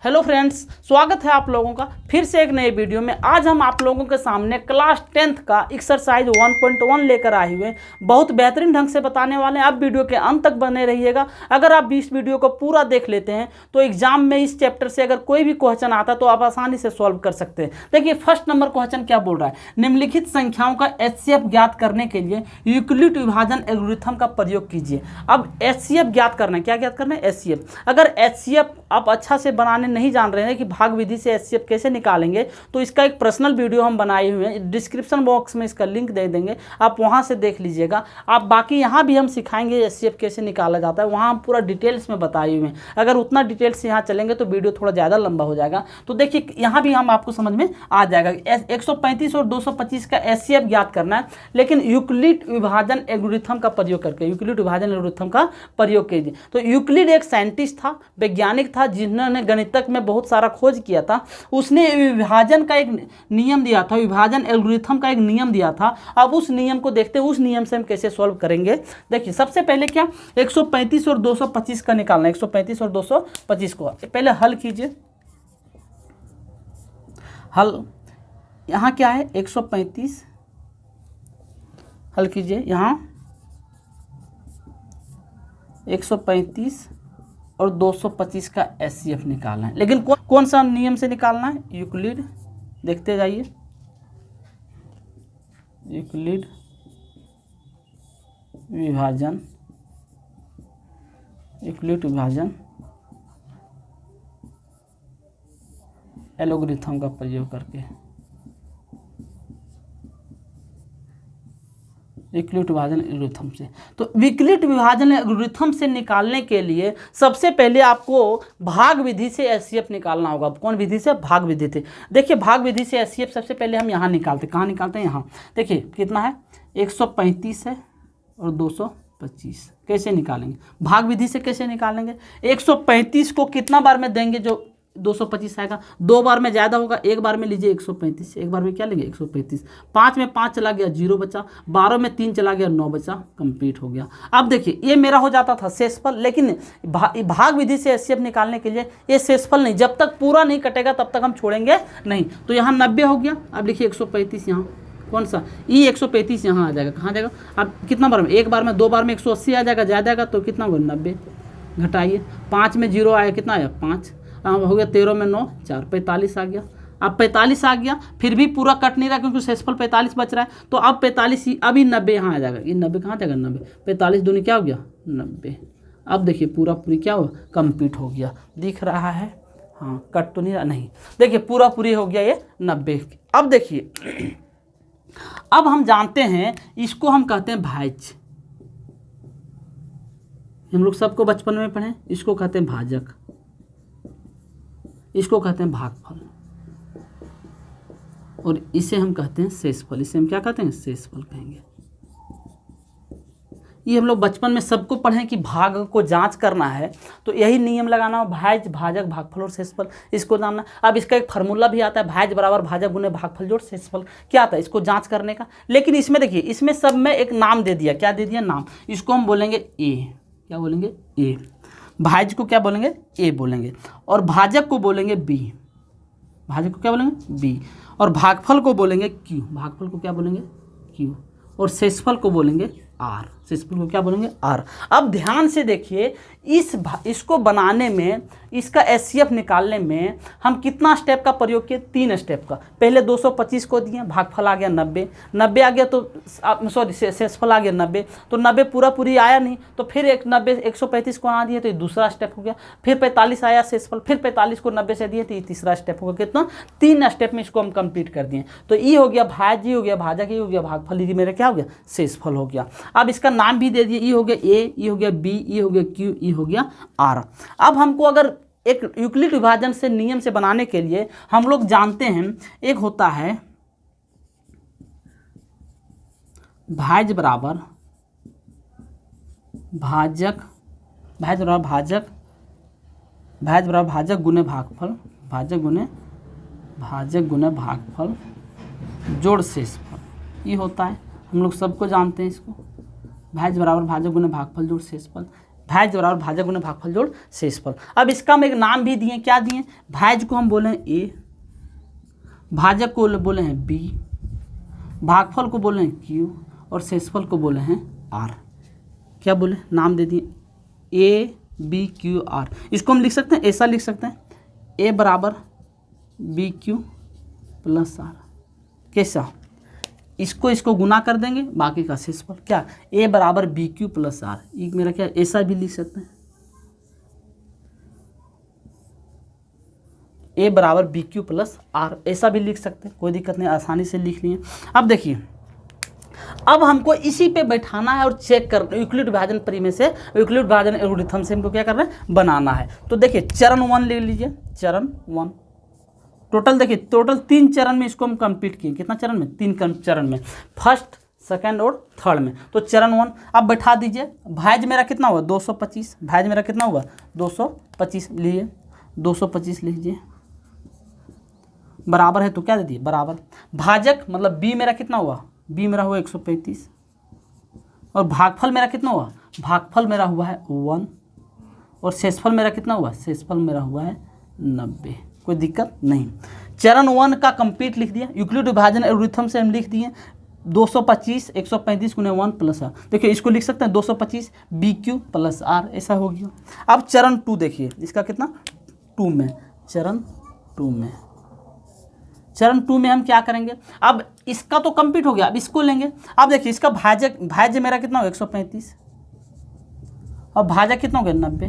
Hello friends, स्वागत है आप लोगों का फिर से एक नए वीडियो में। आज हम आप लोगों के सामने क्लास 10th का एक्सरसाइज 1.1 लेकर आए हुए हैं। बहुत बेहतरीन ढंग से बताने वाले हैं। आप वीडियो के अंत तक बने रहिएगा। अगर आप इस वीडियो को पूरा देख लेते हैं तो एग्जाम में इस चैप्टर से अगर कोई भी क्वेश्चन आता तो आप आसानी से सॉल्व कर सकते हैं। देखिए फर्स्ट नंबर क्वेश्चन क्या बोल रहा है, निम्नलिखित संख्याओं का HCF ज्ञात करने के लिए यूक्लिड विभाजन एल्गोरिथम का प्रयोग कीजिए। अब HCF ज्ञात करना है, क्या ज्ञात करना है? HCF। अगर HCF आप अच्छा से बनाने नहीं जान रहे हैं कि भाग विधि से HCF कैसे निकालेंगे तो इसका एक पर्सनल वीडियो हम बनाए हुए हैं, डिस्क्रिप्शन बॉक्स में इसका लिंक दे देंगे, आप वहां से देख लीजिएगा। आप बाकी यहाँ भी हम सिखाएंगे HCF कैसे निकाला जाता है, वहाँ हम पूरा डिटेल्स में बताए हुए हैं। अगर उतना डिटेल्स यहाँ चलेंगे तो वीडियो थोड़ा ज़्यादा लंबा हो जाएगा। तो देखिए यहाँ भी हम आपको समझ में आ जाएगा। 135 और 225 का HCF ज्ञात करना है, लेकिन यूक्लिड विभाजन एल्गोरिथम का प्रयोग करके, यूक्लिड विभाजन एल्गोरिथम का प्रयोग कीजिए। तो यूक्लिड एक साइंटिस्ट था, वैज्ञानिक था, जिन्होंने गणितक में बहुत सारा खोज किया था। उसने विभाजन का एक नियम दिया था, विभाजन एल्गोरिथम का एक नियम दिया था। अब उस नियम को देखते हैं, उस नियम से हम कैसे सॉल्व करेंगे। देखिए सबसे पहले क्या 135 और 225 का निकालना है। 135 और 225 को पहले हल कीजिए। हल यहाँ क्या है, 135 हल कीजिए। यहाँ 135 और 225 का HCF निकालना है, लेकिन कौन सा नियम से निकालना है? यूक्लिड। देखते जाइए, यूक्लिड विभाजन, यूक्लिड विभाजन एल्गोरिथम का प्रयोग करके, यूक्लिड विभाजन एल्गोरिथम से। तो यूक्लिड विभाजन एल्गोरिथम से निकालने के लिए सबसे पहले आपको भाग विधि से HCF निकालना होगा। कौन विधि से? भाग विधि से। देखिए भाग विधि से HCF सबसे पहले हम यहाँ निकालते हैं। कहाँ निकालते हैं? यहाँ। देखिए कितना है, 135 है और 225। कैसे निकालेंगे? भाग विधि से कैसे निकालेंगे? 135 को कितना बार में देंगे जो 225 आएगा? 2 बार में ज़्यादा होगा, एक बार में लीजिए 135, एक बार में क्या लेंगे 135। 5 में 5 चला गया 0 बचा, 12 में 3 चला गया 9 बचा, कंप्लीट हो गया। अब देखिए ये मेरा हो जाता था शेषफल, लेकिन भाग विधि से HCF निकालने के लिए ये शेषफल नहीं, जब तक पूरा नहीं कटेगा तब तक हम छोड़ेंगे नहीं। तो यहाँ 90 हो गया। अब लिखिए 135 यहाँ, कौन सा? 135 यहाँ आ जाएगा। कहाँ जाएगा? अब कितना बार में? एक बार में, 2 बार में 180 आ जाएगा, ज़्यादा आएगा तो कितना होगा 90। घटाइए, 5 में 0 आया, कितना आया 5, हो गया 13 में 9 4, 45 आ गया। अब 45 आ गया, फिर भी पूरा कट नहीं रहा क्योंकि शेषफल 45 बच रहा है। तो अब 45 अभी 90 यहाँ आ जाएगा। ये 90 कहाँ जाएगा? 90। 45 दूनी क्या हो गया? 90। अब देखिए पूरा पूरी क्या हो, कंप्लीट हो गया। दिख रहा है? हाँ, कट तो नहीं रहा, नहीं। देखिए पूरा पूरी हो गया ये 90। अब देखिए अब हम जानते हैं इसको हम कहते हैं भाज्य। हम लोग सबको बचपन में पढ़े, इसको कहते हैं भाजक, इसको कहते हैं भागफल, और इसे हम कहते हैं शेषफल। इसे हम क्या कहते हैं? शेषफल कहेंगे। ये हम लोग बचपन में सबको पढ़े कि भाग को जांच करना है तो यही नियम लगाना हो, भाज्य, भाजक, भागफल और शेषफल, इसको जानना। अब इसका एक फार्मूला भी आता है, भाज्य बराबर भाजक गुने भागफल जोड़ शेषफल। क्या आता है इसको जांच करने का? लेकिन इसमें देखिए, इसमें सब में एक नाम दे दिया। क्या दे दिया? नाम। इसको हम बोलेंगे ए। क्या बोलेंगे? ए। भाज्य को क्या बोलेंगे? ए बोलेंगे। और भाजक को बोलेंगे बी। भाजक को क्या बोलेंगे? बी। और भागफल को बोलेंगे क्यू। भागफल को क्या बोलेंगे? क्यू। और शेषफल को बोलेंगे आर। शेषफल को क्या बोलेंगे? आर। अब ध्यान से देखिए, इसको बनाने में, इसका HCF निकालने में हम कितना स्टेप का प्रयोग किए? 3 स्टेप का। पहले 225 को दिए, भागफल आ गया 90। 90 आ गया तो सॉरी शेषफल आ गया 90। तो 90 पूरा पूरी आया नहीं, तो फिर एक 90 135 को आ दिए तो ये दूसरा स्टेप हो गया। फिर 45 आया शेषफल, फिर 45 को 90 से दिए तो ये तीसरा स्टेप होगा। कितना? 3 स्टेप में इसको हम कंप्लीट कर दिए। तो ये हो गया भाज्य, हो गया भाजक, ये हो गया भागफल, ये मेरा क्या हो गया? शेषफल हो गया। अब इसका नाम भी दे दिए, ई हो गया ए, ई हो गया बी, ई हो गया क्यू, ई हो गया आर। अब हमको अगर एक यूक्लिड विभाजन से नियम से बनाने के लिए हम लोग जानते हैं, एक होता है भाज्य बराबर भाजक, भाज्य बराबर भाजक, भाज्य बराबर भाजक गुने भागफल, भाजक गुने भागफल जोड़ शेषफल। ये होता है, हम लोग सबको जानते हैं इसको। भाज्य बराबर भाजक गुने भागफल जोड़ शेषफल। भाज्य बराबर भाजक गुना भागफल जोड़ शेषफल। अब इसका हम एक नाम भी दिए, क्या दिए, भाज्य को हम बोले हैं ए, भाजक को बोले हैं बी, भागफल को बोले हैं क्यू और शेषफल को बोले हैं आर। क्या बोले, नाम दे दिए ए बी क्यू आर। इसको हम लिख सकते हैं, ऐसा लिख सकते हैं ए बराबर बी क्यू प्लस आर। कैसा, इसको गुना कर देंगे, बाकी का शेषफल क्या, ए बराबर बी क्यू प्लस आर। एक मेरा क्या, ऐसा भी लिख सकते हैं ए बराबर बी क्यू प्लस आर, ऐसा भी लिख सकते हैं, कोई दिक्कत नहीं, आसानी से लिख लिए। अब देखिए, अब हमको इसी पे बैठाना है और चेक करना, यूक्लिड विभाजन परिमेय से, यूक्लिड विभाजन एल्गोरिथम से हमको क्या करना है, बनाना है। तो देखिए चरण 1 ले लीजिए, चरण 1 टोटल देखिए, टोटल 3 चरण में इसको हम कंप्लीट किए। कितना चरण में, 3 चरण में, फर्स्ट सेकंड और थर्ड में। तो चरण 1 अब बैठा दीजिए, भाज्य मेरा कितना हुआ 225, भाज्य मेरा कितना हुआ 225, लिए 225 लीजिए, बराबर है तो क्या दे दिए बराबर, भाजक मतलब बी मेरा कितना हुआ, बी मेरा हुआ 135 और भागफल मेरा कितना हुआ, भागफल मेरा हुआ है 1 और शेषफल मेरा कितना हुआ, शेषफल मेरा हुआ है 90। कोई दिक्कत नहीं। चरण 1 का कंप्लीट लिख दिया, यूक्लिड विभाजन एल्गोरिथम से हम लिख दिए 225 135 गुने 1 प्लस आर। देखिए इसको लिख सकते हैं 225 बी क्यू प्लस आर, ऐसा हो गया। अब चरण 2 देखिए, इसका कितना 2 में, चरण 2 में, चरण 2 में हम क्या करेंगे, अब इसका तो कंप्लीट हो गया, अब इसको लेंगे। अब देखिए इसका भाज्य मेरा कितना होगा 135 और भाजक कितना हो गया 90,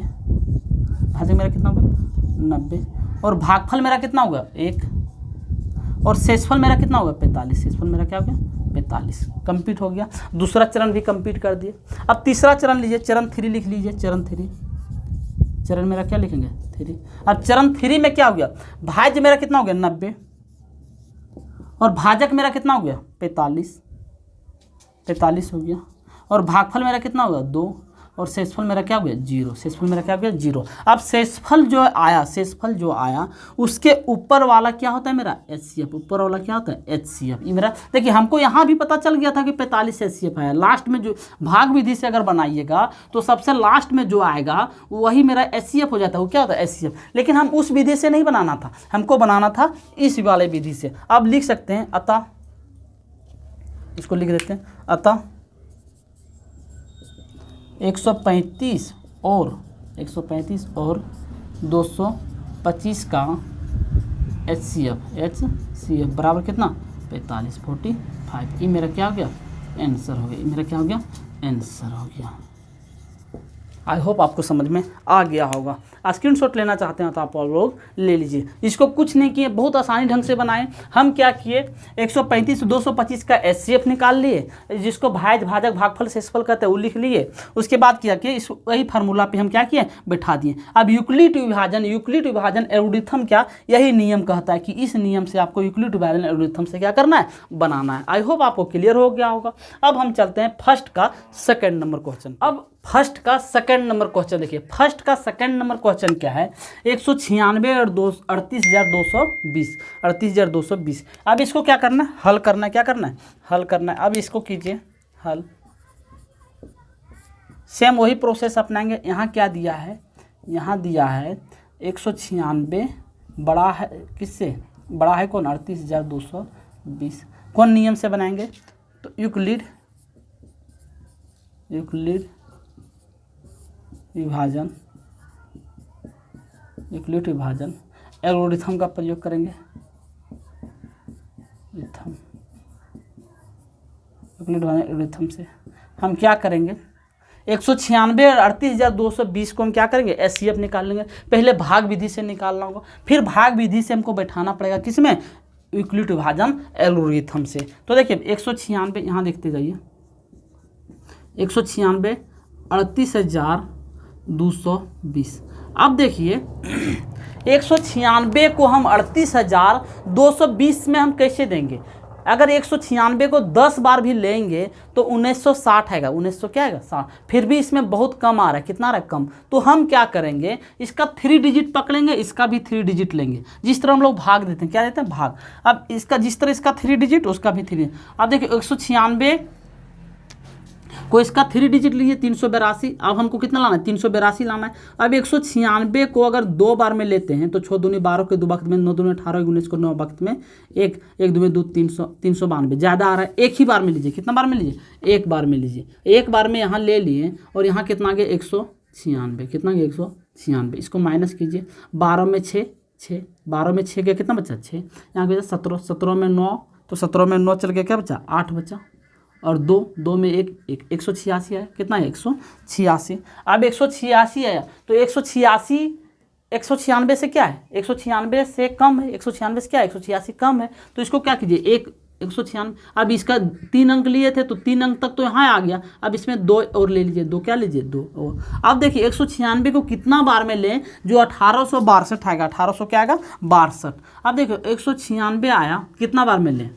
भाजक मेरा कितना होगा 90 और भागफल मेरा कितना होगा 1 और शेषफल मेरा कितना होगा 45, शेषफल मेरा क्या हो गया 45, कंप्लीट हो गया। दूसरा चरण भी कंप्लीट कर दिए। अब तीसरा चरण लीजिए, चरण 3 लिख लीजिए, चरण 3, चरण मेरा क्या लिखेंगे 3। अब चरण 3 में क्या हो गया, भाज्य मेरा कितना हो गया 90 और भाजक मेरा कितना हो गया 45 हो गया और भागफल मेरा कितना होगा 2 और शेषफल मेरा क्या हो गया 0, शेषफल मेरा क्या हो गया 0। अब शेषफल जो आया, शेषफल जो आया उसके ऊपर वाला क्या होता है मेरा HCF, ऊपर वाला क्या होता है HCF। ये मेरा देखिए, हमको यहाँ भी पता चल गया था कि 45 HCF आया। लास्ट में जो भाग विधि से अगर बनाइएगा तो सबसे लास्ट में जो आएगा वही मेरा HCF हो जाता है, वो क्या होता है HCF। लेकिन हम उस विधि से नहीं बनाना था, हमको बनाना था इस वाले विधि से। अब लिख सकते हैं अतः, इसको लिख देते हैं अतः 135 और 225 का HCF बराबर कितना 45 45। ये मेरा क्या हो गया आंसर हो गया, ये मेरा क्या हो गया आंसर हो गया। आई होप आपको समझ में आ गया होगा। स्क्रीनशॉट लेना चाहते हैं तो आप लोग ले लीजिए। इसको कुछ नहीं किए, बहुत आसानी ढंग से बनाए। हम क्या किए 135 225 का HCF निकाल लिए, जिसको भाज्य भाजक भागफल शेषफल कहते हैं वो लिख लिए। उसके बाद क्या किए, इस वही फार्मूला पे हम क्या किए बैठा दिए। अब यूक्लिड विभाजन एल्गोरिथम क्या यही नियम कहता है कि इस नियम से आपको यूक्लिड विभाजन एल्गोरिथम से क्या करना है बनाना है। आई होप आपको क्लियर हो गया होगा। अब हम चलते हैं फर्स्ट का सेकेंड नंबर क्वेश्चन। अब फर्स्ट का सेकंड नंबर क्वेश्चन देखिए, फर्स्ट का सेकंड नंबर क्वेश्चन क्या है 196 और 38,220। अब इसको क्या करना है हल करना है, क्या करना है हल करना है। अब इसको कीजिए हल, सेम वही प्रोसेस अपनाएंगे। यहाँ क्या दिया है, यहाँ दिया है 196 बड़ा है किससे, बड़ा है कौन 38,220। कौन नियम से बनाएंगे तो यूक्लिड विभाजन एल्गोरिथम का प्रयोग करेंगे। एल्गोरिथम से हम क्या करेंगे 196 और 38,220 को हम क्या करेंगे HCF निकाल लेंगे। पहले भाग विधि से निकालना होगा, फिर भाग विधि से हमको बैठाना पड़ेगा किसमें यूक्लिड विभाजन एल्गोरिथम से। तो देखिए 196 यहाँ देखते जाइए 196 38,220। अब देखिए 196 को हम 38,220 में हम कैसे देंगे। अगर 196 को 10 बार भी लेंगे तो 1960 आएगा, 1900 क्या आएगा 60। फिर भी इसमें बहुत कम आ रहा है, कितना आ रहा है कम। तो हम क्या करेंगे इसका 3 डिजिट पकड़ेंगे, इसका भी 3 डिजिट लेंगे। जिस तरह हम लोग भाग देते हैं, क्या देते हैं भाग। अब इसका जिस तरह इसका 3 डिजिट उसका भी 3 डिजिट। अब देखिए 196 कोई इसका 3 डिजिट लीजिए 382। अब हमको कितना लाना है, 382 लाना है। अब 196 को अगर 2 बार में लेते हैं तो 6 दूनी 12 के 2 वक्त में, 9 दूनी 18, 19 को 9 वक्त में, 1 2 में 2 392 ज़्यादा आ रहा है। एक ही बार में लीजिए, कितना बार में लीजिए, एक बार में लीजिए। एक बार में यहाँ ले लिए और यहाँ कितना आ गया 196, कितना गया 196। इसको माइनस कीजिए, 12 में 6 12 में 6 गया, कितना बचा 6, यहाँ गया 17, 17 में 9, तो 17 में 9 चल गया, क्या बचा 8 बचा, और 2 में 1 186 आया, कितना है 186। अब 186 आया तो 196 से क्या है, 196 से कम है, 196 से क्या है 186 कम है, तो इसको क्या कीजिए 196। अब इसका 3 अंक लिए थे तो 3 अंक तक तो यहाँ आ गया। अब इसमें 2 और ले लीजिए, 2 क्या लीजिए 2 और। अब देखिए 196 को कितना बार में लें जो 1862 आएगा, 1800 क्या आएगा 62। अब देखो 196 आया, कितना बार में लें,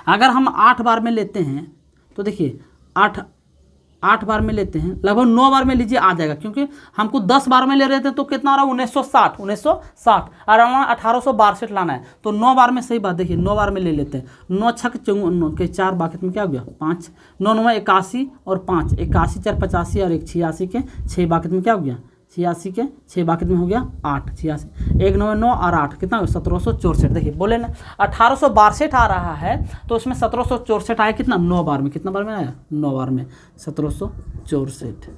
अगर हम 8 बार में लेते हैं तो देखिए 8 बार में लेते हैं, लगभग 9 बार में लीजिए आ जाएगा, क्योंकि हमको 10 बार में ले रहे थे तो कितना आ रहा है 1960 और हमारा 1862 लाना है, तो 9 बार में, सही बात, देखिए 9 बार में ले लेते हैं। 9 छक 9 के 4 बाकित में क्या हो गया 5, 9 9 81 और 5, 81 4 85 और 1 86 के 6 बाकित में क्या हो गया 86 के 6 बाकित में हो गया 8, 86, 1 9 9 और 8 कितना हो गया 1764। देखिए बोले ना 1862 आ रहा है तो उसमें 1764 आया, कितना 9 बार में, कितना बार में आया 9 बार में 1764।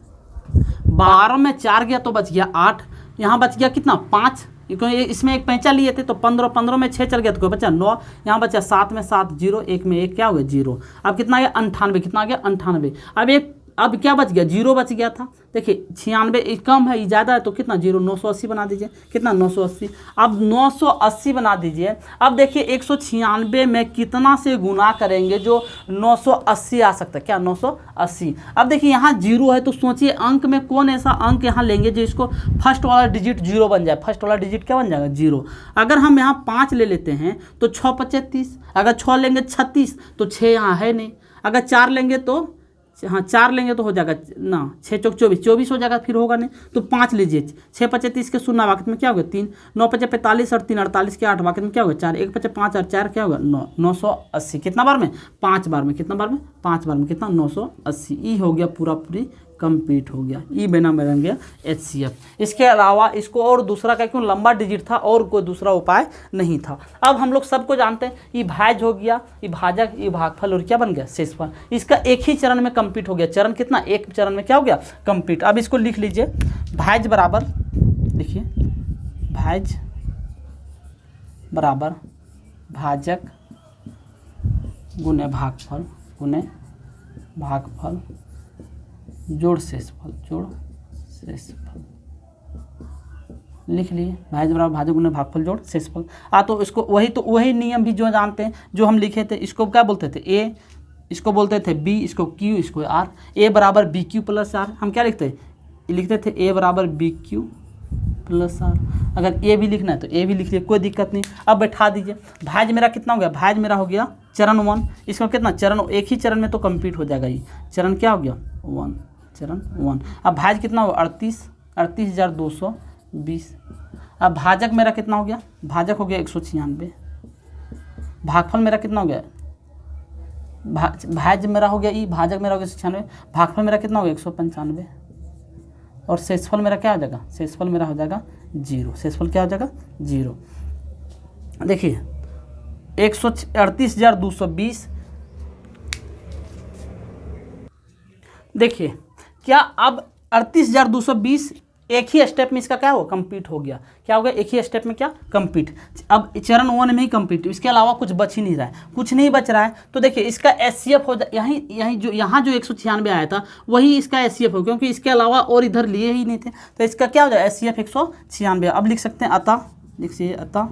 12 में 4 गया तो बच गया 8, यहाँ बच गया कितना 5, क्योंकि इसमें एक पैंचा लिए थे तो 15 में 6 चल गया तो बचा 9, यहाँ बचा 7 में 7 0, 1 में 1 क्या हो गया 0। अब कितना आ गया 98, कितना आ गया 98। अब क्या बच गया 0 बच गया था। देखिए 96 कम है, ज़्यादा है तो कितना 0, 980 बना दीजिए, कितना 980। अब 980 बना दीजिए। अब देखिए 196 में कितना से गुना करेंगे जो 980 आ सकता है, क्या 980। अब देखिए यहाँ 0 है तो सोचिए अंक में कौन ऐसा अंक यहाँ लेंगे जो इसको फर्स्ट वाला डिजिट 0 बन जाए, फर्स्ट वाला डिजिट क्या बन जाएगा 0। अगर हम यहाँ 5 ले लेते हैं तो 6 5 30, अगर 6 लेंगे 36 तो 6 यहाँ है नहीं, अगर 4 लेंगे तो हाँ 4 लेंगे तो हो जाएगा ना 6 चौक 24 हो जाएगा, फिर होगा नहीं तो 5 लीजिए। 6 5 30 के 0 वाक़ में क्या होगा 3, 9 5 45 और 3 48 के 8 वाक़ में क्या होगा 4, 1 5 5 और 4 क्या होगा 9, 980। कितना बार में 5 बार में, कितना बार में 5 बार में, कितना 980। ई हो गया पूरी कंप्लीट हो गया, ई बना बन गया HCF। इसके अलावा इसको और दूसरा क्या, क्यों लंबा डिजिट था और कोई दूसरा उपाय नहीं था। अब हम लोग सबको जानते हैं ये भाज्य हो गया, ये भाजक, ये भागफल और क्या बन गया शेषफल। इसका एक ही चरण में कंप्लीट हो गया, चरण कितना एक चरण में क्या हो गया कंप्लीट। अब इसको लिख लीजिए, भाज्य बराबर, देखिए भाज्य बराबर भाजक गुने भागफल जोड़ शेषफल, लिख लिए। भाज्य बराबर भाजक गुने भागफल जोड़ शेषफल। तो इसको वही नियम भी जो जानते हैं जो हम लिखे थे, इसको क्या बोलते थे ए, इसको बोलते थे बी, इसको क्यू, इसको आर। ए बराबर बी क्यू प्लस आर, हम क्या लिखते थे ए बराबर बी क्यू प्लस आर। अगर ए भी लिखना है तो ए भी लिख लिए, कोई दिक्कत नहीं। अब बैठा दीजिए, भाज्य मेरा कितना हो गया, भाज्य मेरा हो गया चरण 1। इसका कितना चरण, एक ही चरण में तो कंप्लीट हो जाएगा, ये चरण क्या हो गया 1, चरण 1। अब भाज्य कितना हो 38,220। अब भाजक मेरा कितना हो गया, भाजक हो गया 196। भागफल मेरा कितना हो गया, भाज्य मेरा हो गया ई, भाजक मेरा हो गया 96, भागफल मेरा कितना हो गया 195। और शेषफल मेरा क्या हो जाएगा, शेषफल मेरा हो जाएगा 0। शेषफल क्या हो जाएगा 0। देखिए 138,220। देखिए क्या अब 38,220 एक ही स्टेप में इसका क्या हो कंप्लीट हो गया, क्या हो गया एक ही स्टेप में क्या कंप्लीट। अब चरण 1 में ही कंप्लीट, इसके अलावा कुछ बच ही नहीं रहा है, कुछ नहीं बच रहा है। तो देखिए इसका HCF हो जाए, यहाँ जो 196 आया था वही इसका HCF हो, क्योंकि इसके अलावा और इधर लिए ही नहीं थे, तो इसका क्या हो जाए HCF 196। अब लिख सकते हैं अतः, देखिए अतः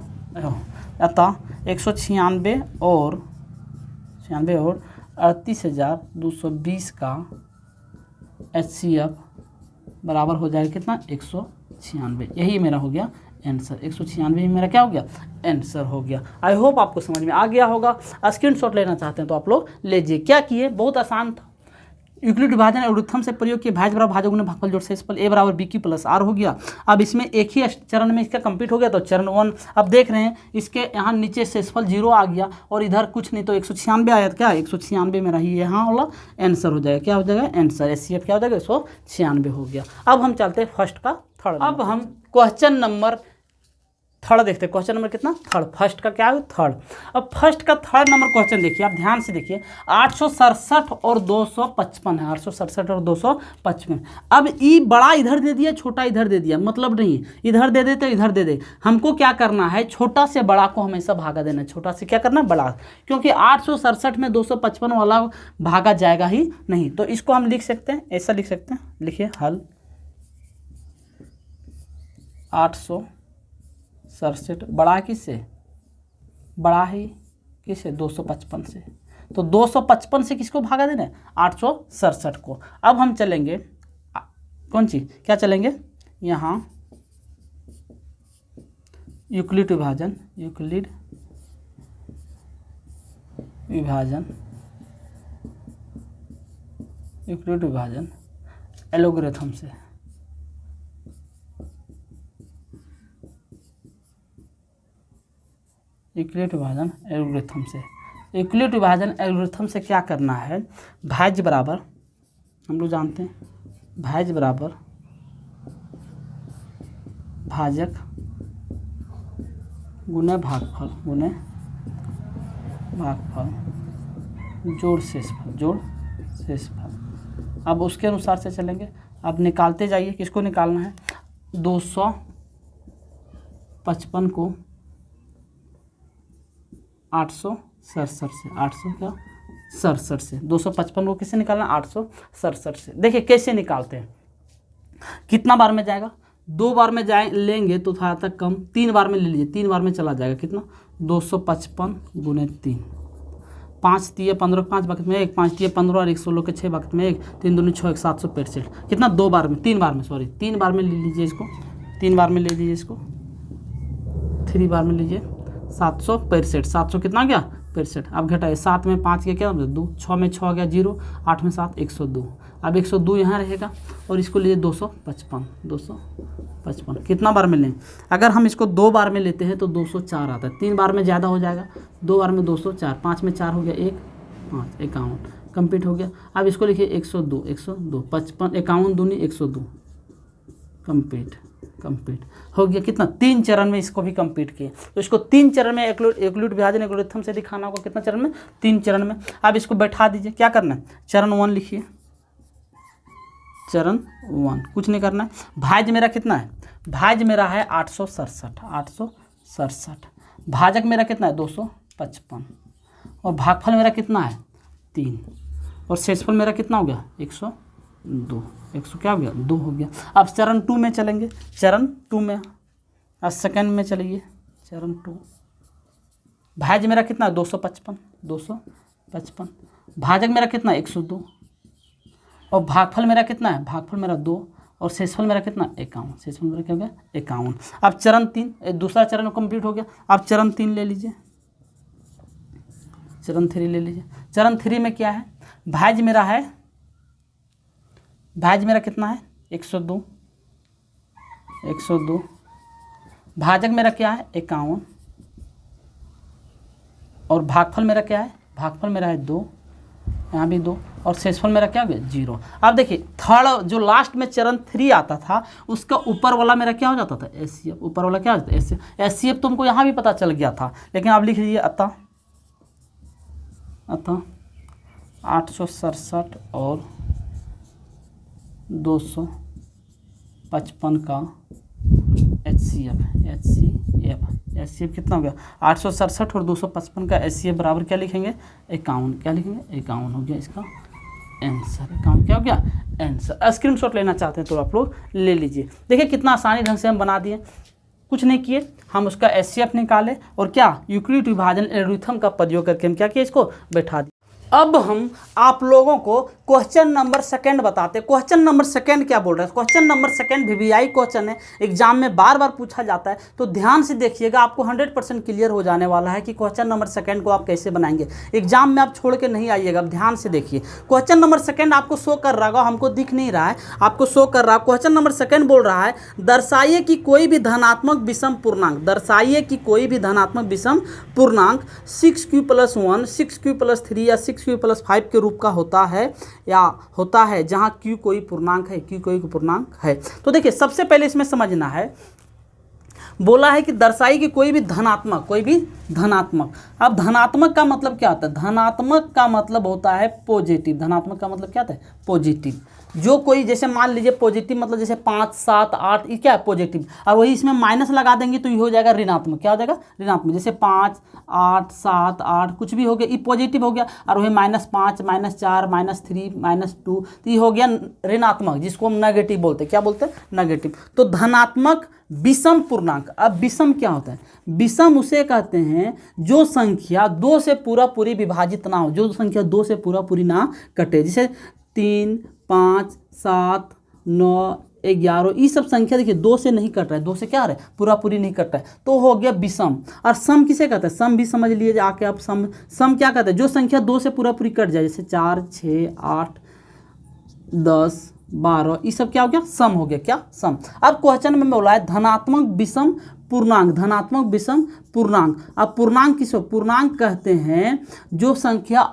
196 और 38,220 का HCF बराबर हो जाएगा कितना 196। यही मेरा हो गया आंसर, 196 मेरा क्या हो गया आंसर हो गया। आई होप आपको समझ में आ गया होगा। स्क्रीनशॉट लेना चाहते हैं तो आप लोग लीजिए। क्या किए, बहुत आसान था, यूक्लिड विभाजन एल्गोरिथम से प्रयोग किए भाज्य बराबर भाजक गुना भागफल जोड़ शेषफल a बराबर b की प्लस r हो गया। अब इसमें एक ही चरण में इसका कंप्लीट हो गया, तो चरण 1 अब देख रहे हैं इसके यहाँ नीचे शेषफल 0 आ गया और इधर कुछ नहीं, तो 196 आया, क्या 196 मेरा ही यहाँ वाला आंसर हो जाएगा, क्या हो जाएगा आंसर HCF क्या हो जाएगा 196 हो गया। अब हम चलते हैं फर्स्ट का थर्ड। अब हम क्वेश्चन नंबर थर्ड देखते हैं। क्वेश्चन नंबर कितना थर्ड, फर्स्ट का क्या है थर्ड। अब फर्स्ट का थर्ड नंबर क्वेश्चन देखिए, आप ध्यान से देखिए 867 और 255 है, 867 और 255। अब ई बड़ा इधर दे दिया, छोटा इधर दे दिया, मतलब नहीं इधर दे दे तो इधर दे दे। हमको क्या करना है, छोटा से बड़ा को हमेशा भागा देना है, छोटा से क्या करना है बड़ा, क्योंकि 867 में 255 वाला भागा जाएगा ही नहीं। तो इसको हम लिख सकते हैं, ऐसा लिख सकते हैं, लिखिए हल 867 बड़ा किससे, बड़ा ही किससे 255 से, तो 255 से किसको भागा देना है 867 को। अब हम चलेंगे कौन सी, क्या चलेंगे यहाँ यूक्लिड विभाजन, यूक्लिड विभाजन, यूक्लिड विभाजन एल्गोरिथम से, यूक्लिड विभाजन एल्गोरिथम से। यूक्लिड विभाजन एल्गोरिथम से क्या करना है, भाज्य बराबर हम लोग जानते हैं, भाज्य बराबर भाजक गुने भागफल, गुने भागफल जोड़ शेषफल, जोड़ शेषफल। अब उसके अनुसार से चलेंगे, अब निकालते जाइए, किसको निकालना है 255 को 867 से, 867 से 255 को किससे निकालना 867 से। देखिए कैसे निकालते हैं, कितना बार में जाएगा, 2 बार में जाए लेंगे तो थोड़ा तक कम, 3 बार में ले लीजिए, 3 बार में चला जाएगा, कितना 255 गुने 3, 5 तिया 15, 5 बकत में 1, 5 तिया 15 और 116 के 6 बकत में 1, 3 दूनी 6, 765, कितना 2 बार में, 3 बार में सॉरी 3 बार में ले लीजिए इसको, 3 बार में ले लीजिए इसको, 3 बार में लीजिए 765, 700 कितना गया 65। अब घटाइए, 7 में 5 के क्या 2, 6 में 6 गया 0, 8 में 7 102। अब 102 यहाँ रहेगा और इसको लीजिए 255, 255 कितना बार में लें, अगर हम इसको 2 बार में लेते हैं तो 204 आता है, 3 बार में ज़्यादा हो जाएगा, 2 बार में 204, 5 में 4 हो गया 1, 5 51 कंप्लीट हो गया। अब इसको लिखिए 102, 102 55 51 दूनी 102 कंप्लीट हो गया। कितना 3 चरण में इसको भी कंप्लीट किए, तो इसको 3 चरण में यूक्लिड विभाजन एल्गोरिथम से दिखाना होगा, कितना चरण में 3 चरण में। अब इसको बैठा दीजिए, क्या करना है चरण 1 लिखिए, चरण 1 कुछ नहीं करना है। भाज्य मेरा कितना है, भाज्य मेरा है 867, भाजक मेरा कितना है 255 और भागफल मेरा कितना है 3 और शेषफल मेरा कितना हो गया 102, 100 क्या हो गया 2 हो गया। अब चरण 2 में चलेंगे, चरण 2 में अब सेकंड में चलिए, चरण 2 भाज्य मेरा कितना है 255, भाजक मेरा कितना है 102 और भागफल मेरा कितना है, भागफल मेरा 2 और शेषफल मेरा कितना 51, शेषफल मेरा क्या हो गया 51। अब चरण 3 दूसरा चरण कंप्लीट हो गया। अब चरण 3 ले लीजिए, चरण 3 ले लीजिए। चरण 3 में क्या है, भाज्य मेरा है, भाज्य मेरा कितना है 102, भाजक मेरा क्या है 51 और भागफल मेरा क्या है, भागफल मेरा है 2, यहाँ भी 2 और शेषफल मेरा क्या हो गया 0। अब देखिए थर्ड जो लास्ट में चरण 3 आता था उसका ऊपर वाला मेरा क्या हो जाता था HCF, ऊपर वाला क्या हो जाता है HCF तुमको यहाँ भी पता चल गया था, लेकिन आप लिख लीजिए अतः 867 और 255 का HCF कितना हो गया 867 और 255 का HCF बराबर क्या लिखेंगे 51, क्या लिखेंगे 51 हो गया इसका आंसर। 51 क्या हो गया आंसर। स्क्रीनशॉट लेना चाहते हैं तो आप लोग ले लीजिए। देखिए कितना आसानी ढंग से हम बना दिए, कुछ नहीं किए, हम उसका HCF निकाले और क्या यूक्लिड विभाजन एल्गोरिथम का प्रयोग करके हम क्या किए इसको बैठा दिए। अब हम आप लोगों को क्वेश्चन नंबर सेकंड बताते हैं। क्वेश्चन नंबर सेकंड क्या बोल रहा है? Question number second VVI question है, एग्जाम में बार बार पूछा जाता है, तो ध्यान से देखिएगा, आपको 100% क्लियर हो जाने वाला है कि क्वेश्चन नंबर सेकंड को आप कैसे बनाएंगे। एग्जाम में आप छोड़ के नहीं आइएगा, अब ध्यान से देखिए। क्वेश्चन नंबर सेकंड आपको शो कर रहा होगा, हमको दिख नहीं रहा है, आपको शो कर रहा है। क्वेश्चन नंबर सेकंड बोल रहा है, दर्शाइए कि कोई भी धनात्मक विषम पूर्णांक, दर्शाइए कि कोई भी धनात्मक विषम पूर्णांक 6q+1, 6q+3 या 6q+5 के रूप का होता है जहां q कोई पूर्णांक है, q कोई पूर्णांक है। तो देखिए, सबसे पहले इसमें समझना है, बोला है कि दर्शाई कि कोई भी धनात्मक, कोई भी धनात्मक। अब धनात्मक का मतलब क्या होता है? धनात्मक का मतलब होता है पॉजिटिव। धनात्मक का मतलब क्या होता है? पॉजिटिव। जो कोई, जैसे मान लीजिए पॉजिटिव मतलब जैसे 5, 7, 8, ये क्या है? पॉजिटिव। और वही इसमें माइनस लगा देंगे तो ये हो जाएगा ऋणात्मक। क्या हो जाएगा? ऋणात्मक। जैसे 5, 8, 7, 8 कुछ भी हो गया, ये पॉजिटिव हो गया, और वही -5, -4, -3, -2, तो ये हो गया ऋणात्मक, जिसको हम नेगेटिव बोलते हैं। क्या बोलते हैं? नेगेटिव। तो धनात्मक विषम पूर्णांक। अब विषम क्या होता है? विषम उसे कहते हैं जो संख्या 2 से पूरा पूरी विभाजित ना हो, जो संख्या 2 से पूरा पूरी ना कटे। जैसे 3, 5, 7, 9, 11, ये सब संख्या देखिए 2 से नहीं कट रहा है, 2 से क्या आ रहा है? पूरा पूरी नहीं कट रहा है, तो हो गया विषम। और सम किसे कहते हैं? सम भी समझ लिए आके आप। सम क्या कहते हैं? जो संख्या 2 से पूरा पूरी कट जाए, जैसे 4, 6, 8, 10, 12, ये सब क्या हो गया? सम हो गया। क्या? सम। अब क्वेश्चन में बोला है धनात्मक विषम पूर्णांक, धनात्मक विषम पूर्णांक। अब पूर्णांक किसको? पूर्णांक कहते हैं जो संख्या,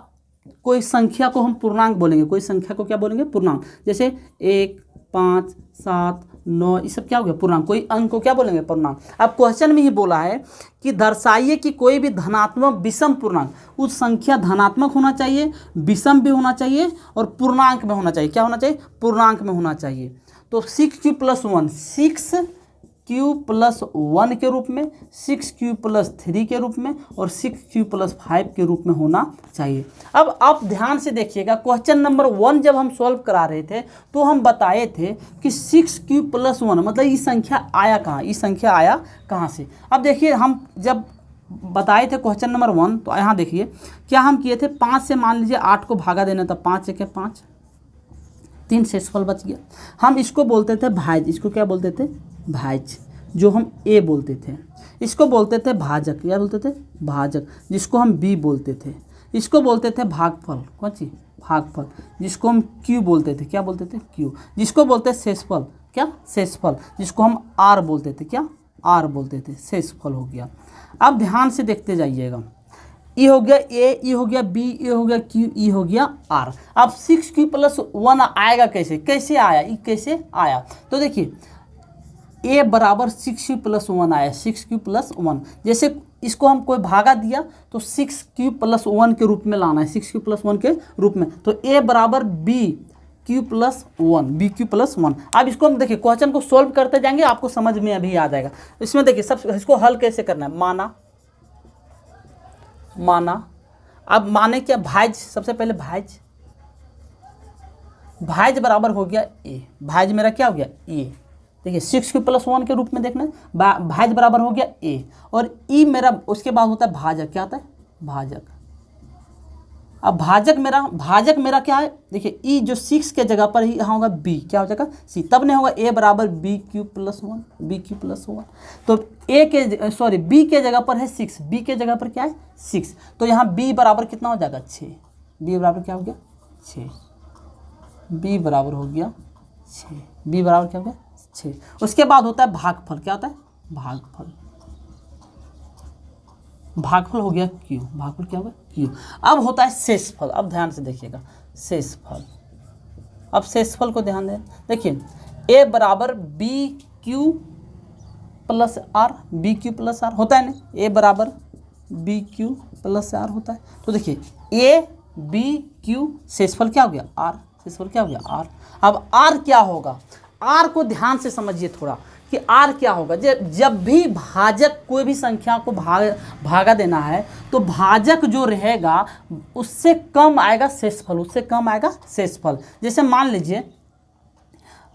कोई संख्या को हम पूर्णांक बोलेंगे, कोई संख्या को क्या बोलेंगे? पूर्णांक। जैसे 1, 5, 7, 9, ये सब क्या हो गया? पूर्णांक। कोई अंक को क्या बोलेंगे? पूर्णांक। अब क्वेश्चन में ही बोला है कि दर्शाइए कि कोई भी धनात्मक विषम पूर्णांक, उस संख्या धनात्मक होना चाहिए, विषम भी होना चाहिए, और पूर्णांक में होना चाहिए। क्या होना चाहिए? पूर्णांक में होना चाहिए। तो 6q+1, 6q+1 के रूप में, 6q+3 के रूप में, और 6q+5 के रूप में होना चाहिए। अब आप ध्यान से देखिएगा, क्वेश्चन नंबर 1 जब हम सॉल्व करा रहे थे तो हम बताए थे कि 6q+1 मतलब ये संख्या आया कहाँ? ये संख्या आया कहाँ से? अब देखिए, हम जब बताए थे क्वेश्चन नंबर 1, तो यहाँ देखिए क्या हम किए थे। 5 से मान लीजिए 8 को भागा देना था, 5 1 5, 3 शेषफल बच गया। हम इसको बोलते थे भाज्य। इसको क्या बोलते थे? भाज्य, जो हम ए बोलते थे। इसको बोलते थे भाजक। क्या बोलते थे? भाजक, जिसको हम बी बोलते थे। इसको बोलते थे भागफल। कौन चीज? भागफल, जिसको हम क्यू बोलते थे। क्या बोलते थे? क्यू। जिसको बोलते थे शेषफल। क्या? शेषफल, जिसको हम आर बोलते थे। क्या? आर बोलते थे। शेषफल हो गया। अब ध्यान से देखते जाइएगा, ई हो गया ए, ई हो गया बी, ई हो गया क्यू, ई हो गया आर। अब 6q+1 आएगा कैसे? कैसे आया? ई कैसे आया? तो देखिए, a बराबर 6q+1 आया, 6q+1। जैसे इसको हम कोई भागा दिया तो 6q+1 के रूप में लाना है, 6q+1 के रूप में। तो a बराबर bq+1, bq+1। अब इसको हम देखिए, क्वेश्चन को सोल्व करते जाएंगे, आपको समझ में अभी आ जाएगा। इसमें देखिए, सब इसको हल कैसे करना है। माना। अब माने क्या? भाज्य। सबसे पहले भाज्य बराबर हो गया a। भाज्य मेरा क्या हो गया? a। देखिए, 6q+1 के रूप में देखना है, भाज्य बराबर हो गया a, और ई मेरा उसके बाद होता है भाजक। क्या होता है? भाजक। अब भाजक मेरा क्या है? देखिए, ई जो 6 के जगह पर ही यहाँ होगा b। क्या हो जाएगा? c। तब नहीं होगा a बराबर bq+1। तो b के जगह पर है 6, b के जगह पर क्या है? 6। तो यहाँ b बराबर कितना हो जाएगा? 6। b बराबर क्या हो गया? 6। b बराबर हो गया 6। b बराबर क्या हो गया? 6। उसके बाद होता है भागफल। क्या होता है? भागफल हो गया क्यू। भागफल क्या होगा? क्यू। अब होता है शेषफल। अब ध्यान से देखिएगा, शेषफल। अब शेषफल को ध्यान दें, देखिए a बराबर bq+r, bq+r होता है ना? a बराबर bq+r होता है। तो देखिए, a b q, शेषफल क्या हो गया? r। शेषफल क्या हो गया? r। अब r क्या होगा? r को ध्यान से समझिए थोड़ा कि r क्या होगा। जब भी भाजक, कोई भी संख्या को भागा देना है, तो भाजक जो रहेगा उससे कम आएगा शेषफल, उससे कम आएगा शेषफल। जैसे मान लीजिए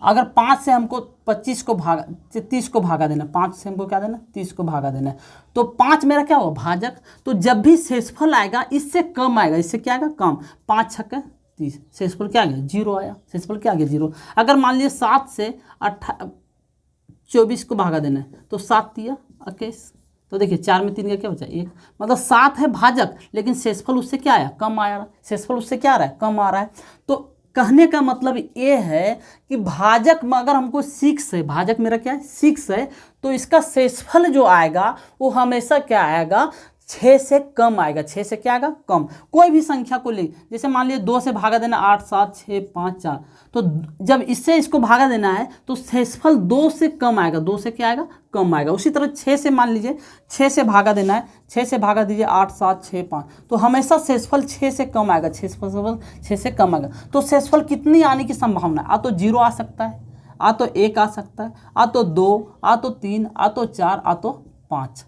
अगर 5 से हमको 25 को भागा 30 को भागा देना, 5 से हमको क्या देना 30 को भागा देना है, तो 5 मेरा क्या होगा भाजक। तो जब भी शेषफल आएगा इससे कम आएगा, इससे क्या आएगा कम, 5 छक्के 30, शेषफल क्या आ गया 0 आया, शेषफल क्या आ गया 0। अगर मान लीजिए 7 से 24 को भागा देना है तो 7 तिया 21, तो देखिए 4 में 3 का क्या बचा 1, मतलब 7 है भाजक लेकिन शेषफल उससे क्या आया कम आ रहा है, शेषफल उससे क्या आ रहा है कम आ रहा है। तो कहने का मतलब ये है कि भाजक में अगर हमको 6 है, भाजक मेरा क्या है 6 है, तो इसका शेषफल जो आएगा वो हमेशा क्या आएगा 6 से कम आएगा, 6 से क्या आएगा कम। कोई भी संख्या को ले, जैसे मान लीजिए 2 से भागा देना 8 7 6 5 4, तो जब इससे इसको भागा देना है तो शेषफल 2 से कम आएगा, 2 से क्या आएगा कम आएगा। उसी तरह 6 से मान लीजिए 6 से भागा देना है, 6 से भागा दीजिए 8 7 6 5, तो हमेशा शेषफल 6 से कम आएगा, शेषफल 6 से कम आएगा। तो शेषफल कितनी आने की संभावना है, आ तो 0 आ सकता है, आ तो 1 आ सकता है, आ तो 2, आ तो 3, आ तो 4, आ तो 5,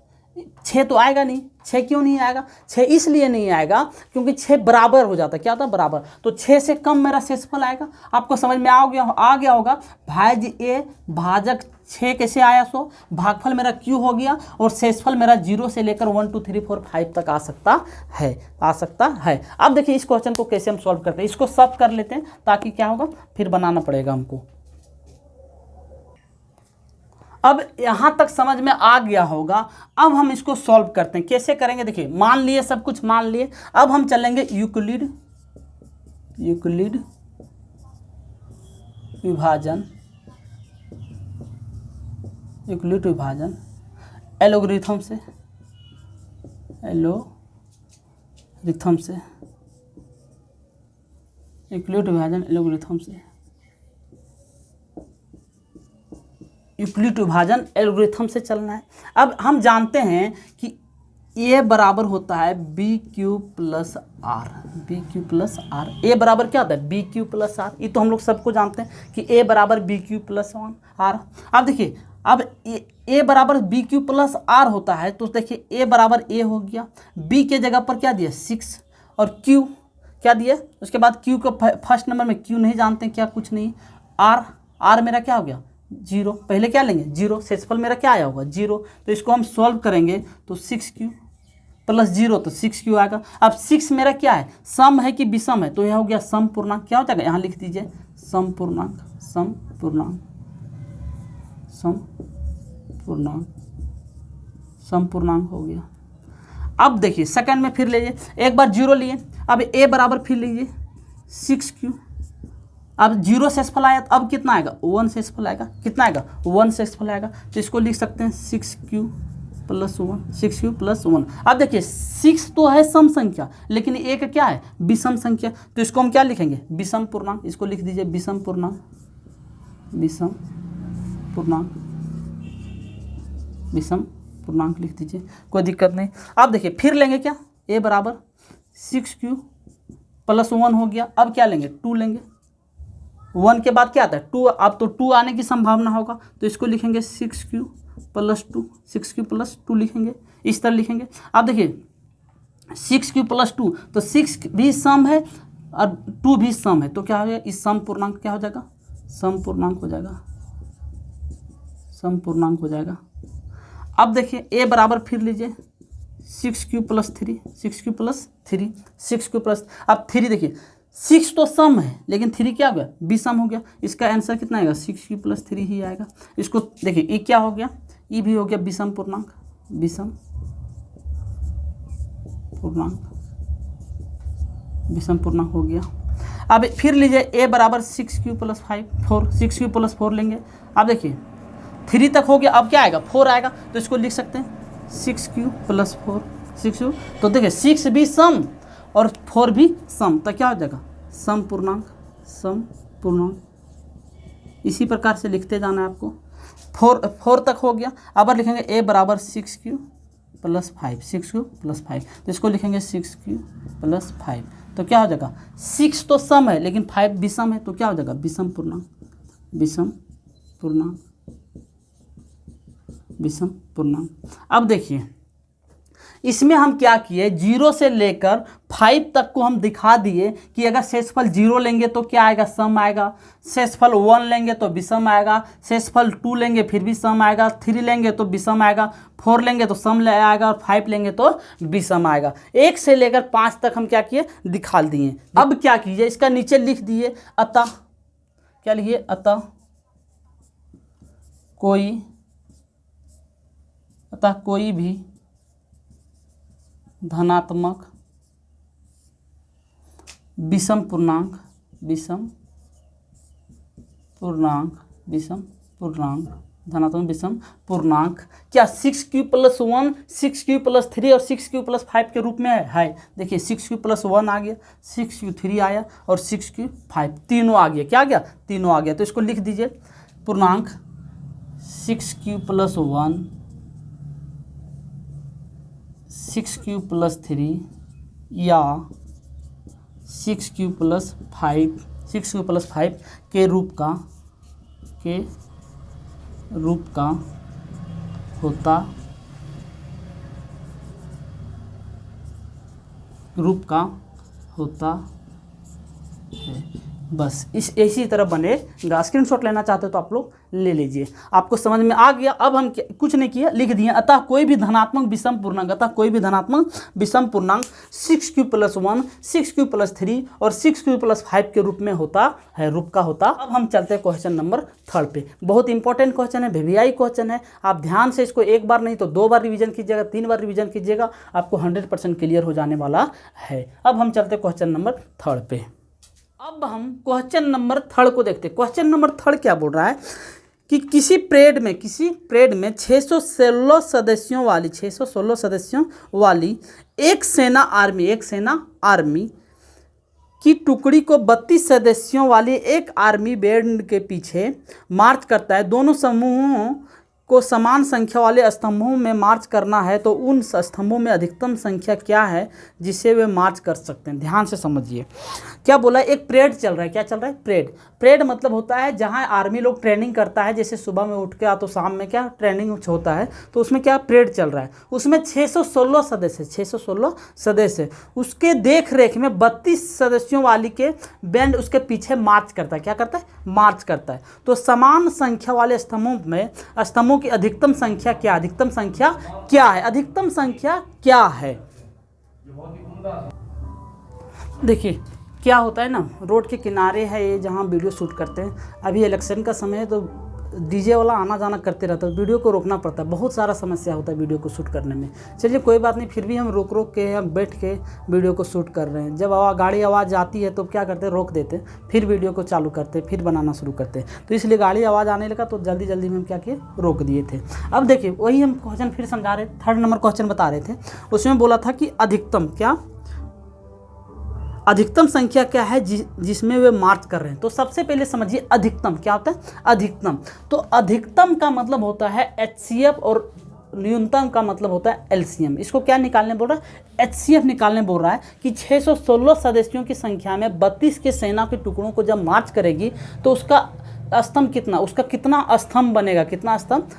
6 तो आएगा नहीं। 6 क्यों नहीं आएगा, 6 इसलिए नहीं आएगा क्योंकि 6 बराबर हो जाता है, क्या होता है बराबर, तो 6 से कम मेरा शेषफल आएगा। आपको समझ में आ गया होगा भाज्य ए भाजक 6 कैसे आया, सो भागफल मेरा क्यू हो गया और शेषफल मेरा 0 से लेकर 1 2 3 4 5 तक आ सकता है। अब देखिए इस क्वेश्चन को कैसे हम सॉल्व करते हैं, इसको सब कर लेते हैं ताकि क्या होगा फिर बनाना पड़ेगा हमको। अब यहां तक समझ में आ गया होगा, अब हम इसको सॉल्व करते हैं। कैसे करेंगे देखिए, मान लिए सब कुछ मान लिए, अब हम चलेंगे यूक्लिड विभाजन एलोगरिथम से यूक्लिड विभाजन एल्गोरिथम से चलना है। अब हम जानते हैं कि ए बराबर होता है बी क्यू प्लस आर, ए बराबर क्या होता है बी क्यू प्लस आर, ये तो हम लोग सबको जानते हैं कि ए बराबर बी क्यू प्लस आर। अब देखिए, अब ए बराबर बी क्यू प्लस आर होता है, तो देखिए ए बराबर ए हो गया, बी के जगह पर क्या दिया 6 और क्यू क्या दिया, उसके बाद क्यू को फर्स्ट नंबर में क्यू नहीं जानते क्या, कुछ नहीं, आर मेरा क्या हो गया 0, पहले क्या लेंगे 0, शेषफल मेरा क्या आया होगा 0, तो इसको हम सॉल्व करेंगे तो 6q प्लस 0 तो 6q आएगा। अब 6 मेरा क्या है सम है कि विषम है, तो यह हो गया सम पूर्णांक, क्या हो जाएगा यहाँ लिख दीजिए सम पूर्णांक हो गया। अब देखिए सेकंड में फिर लीजिए, एक बार 0 लिए, अब a बराबर फिर लीजिए 6q, अब 0 शेषफल आया तो अब कितना आएगा 1 शेषफल आएगा, कितना आएगा 1 शेषफल आएगा, तो इसको लिख सकते हैं 6q प्लस 1। अब देखिए 6 तो है सम संख्या लेकिन एक क्या है विषम संख्या, तो इसको हम क्या लिखेंगे विषम पूर्णांक, इसको लिख दीजिए विषम पूर्णांक लिख दीजिए, कोई दिक्कत नहीं। अब देखिए फिर लेंगे क्या, a बराबर 6q प्लस 1 हो गया, अब क्या लेंगे 2 लेंगे, 1 के बाद क्या आता है 2, अब तो 2 आने की संभावना होगा, तो इसको लिखेंगे 6q प्लस 2 लिखेंगे, इस तरह लिखेंगे। अब देखिए 6q प्लस 2, तो 6 भी सम है और 2 भी सम है, तो क्या हो जाएगा इस सम पूर्णांक क्या हो जाएगा सम पूर्णांक हो जाएगा। अब देखिए a बराबर फिर लीजिए 6q प्लस 3, अब 3 देखिए 6 तो सम है लेकिन 3 क्या हो गया विषम हो गया, इसका आंसर कितना आएगा 6q प्लस 3 ही आएगा। इसको देखिए ये क्या हो गया, ये भी हो गया विषम पूर्णांक हो गया। अब फिर लीजिए a बराबर 6q प्लस 6q प्लस 4 लेंगे, अब देखिए 3 तक हो गया, अब क्या आएगा 4 आएगा, तो इसको लिख सकते हैं 6q प्लस 4, 6q, तो देखिए 6 भी सम और 4 भी सम, तो क्या हो जाएगा सम पूर्णांक। इसी प्रकार से लिखते जाना है आपको, 4 तक हो गया, अब लिखेंगे a बराबर 6q प्लस 5, तो इसको लिखेंगे 6q प्लस 5, तो क्या हो जाएगा 6 तो सम है लेकिन 5 विषम है, तो क्या हो जाएगा विषम पूर्णांक। अब देखिए इसमें हम क्या किए 0 से लेकर 5 तक को हम दिखा दिए कि अगर शेषफल 0 लेंगे तो क्या आएगा, सम आएगा, शेषफल 1 लेंगे तो विषम आएगा, शेषफल 2 लेंगे फिर भी सम आएगा, 3 लेंगे तो विषम आएगा, 4 लेंगे तो सम आएगा और 5 लेंगे तो विषम आएगा। 1 से लेकर 5 तक हम क्या किए, दिखा दिए। अब क्या कीजिए, इसका नीचे लिख दिए अतः, क्या लिखिए, अतः कोई भी धनात्मक विषम पूर्णांक धनात्मक विषम पूर्णांक क्या 6q + 1, 6q + 3 और 6q + 5 के रूप में है। देखिए 6q + 1 आ गया, 6q 3 आया और 6q 5 तीनों आ गया। क्या आ गया, तीनों आ गया। तो इसको लिख दीजिए पूर्णांक 6q + 1, 6q + 3 या 6q + 5 के रूप का होता है। बस इसी तरह बनेगा। स्क्रीनशॉट लेना चाहते हो तो आप लोग ले लीजिए। आपको समझ में आ गया। अब हम कुछ नहीं किया, लिख दिए अतः कोई भी धनात्मक विषम पूर्णांक 6q + 1, 6q + 3 और 6q + 5 के रूप में होता है, रूप का होता। अब हम चलते हैं क्वेश्चन नंबर 3 पे। बहुत इंपॉर्टेंट क्वेश्चन है, VVI क्वेश्चन है। आप ध्यान से इसको एक बार नहीं तो 2 बार रिवीजन कीजिएगा, 3 बार रिवीजन कीजिएगा, आपको 100% क्लियर हो जाने वाला है। अब हम चलते हैं क्वेश्चन नंबर 3 पे। अब हम क्वेश्चन नंबर 3 को देखते हैं। क्वेश्चन नंबर 3 क्या बोल रहा है कि किसी परेड में 616 सदस्यों वाली एक सेना आर्मी की टुकड़ी को 32 सदस्यों वाली एक आर्मी बैंड के पीछे मार्च करता है। दोनों समूहों को समान संख्या वाले स्तंभों में मार्च करना है, तो उन स्तंभों में अधिकतम संख्या क्या है जिसे वे मार्च कर सकते हैं। ध्यान से समझिए क्या बोला है। एक परेड चल रहा है। क्या चल रहा है, परेड मतलब होता है जहां आर्मी लोग ट्रेनिंग करता है। जैसे सुबह में उठ के तो शाम में क्या ट्रेनिंग होता है, तो उसमें क्या परेड चल रहा है। उसमें 616 सदस्य उसके देख रेख में 32 सदस्यों वाली के बैंड उसके पीछे मार्च करता है। क्या करता है, मार्च करता है। तो समान संख्या वाले स्तंभों की अधिकतम संख्या क्या है, अधिकतम संख्या क्या है। देखिए क्या होता है ना, रोड के किनारे है ये जहाँ वीडियो शूट करते हैं। अभी इलेक्शन का समय है तो डीजे वाला आना जाना करते रहता है, वीडियो को रोकना पड़ता है। बहुत सारा समस्या होता है वीडियो को शूट करने में। चलिए कोई बात नहीं, फिर भी हम रोक के हम बैठ के वीडियो को शूट कर रहे हैं। जब गाड़ी आवाज़ आती है तो क्या करते हैं, रोक देते हैं, फिर वीडियो को चालू करते हैं, फिर बनाना शुरू करते हैं। तो इसलिए गाड़ी आवाज़ आने लगा तो जल्दी में हम क्या किए, रोक दिए थे। अब देखिए वही हम क्वेश्चन फिर समझा रहे, 3rd नंबर क्वेश्चन बता रहे थे। उसमें बोला था कि अधिकतम संख्या क्या है जिसमें वे मार्च कर रहे हैं। तो सबसे पहले समझिए अधिकतम क्या होता है, अधिकतम। तो अधिकतम का मतलब होता है HCF और न्यूनतम का मतलब होता है LCM। इसको क्या निकालने बोल रहा है, HCF निकालने बोल रहा है कि 616 सदस्यों की संख्या में 32 के सेना के टुकड़ों को जब मार्च करेगी तो उसका स्तंभ कितना स्तंभ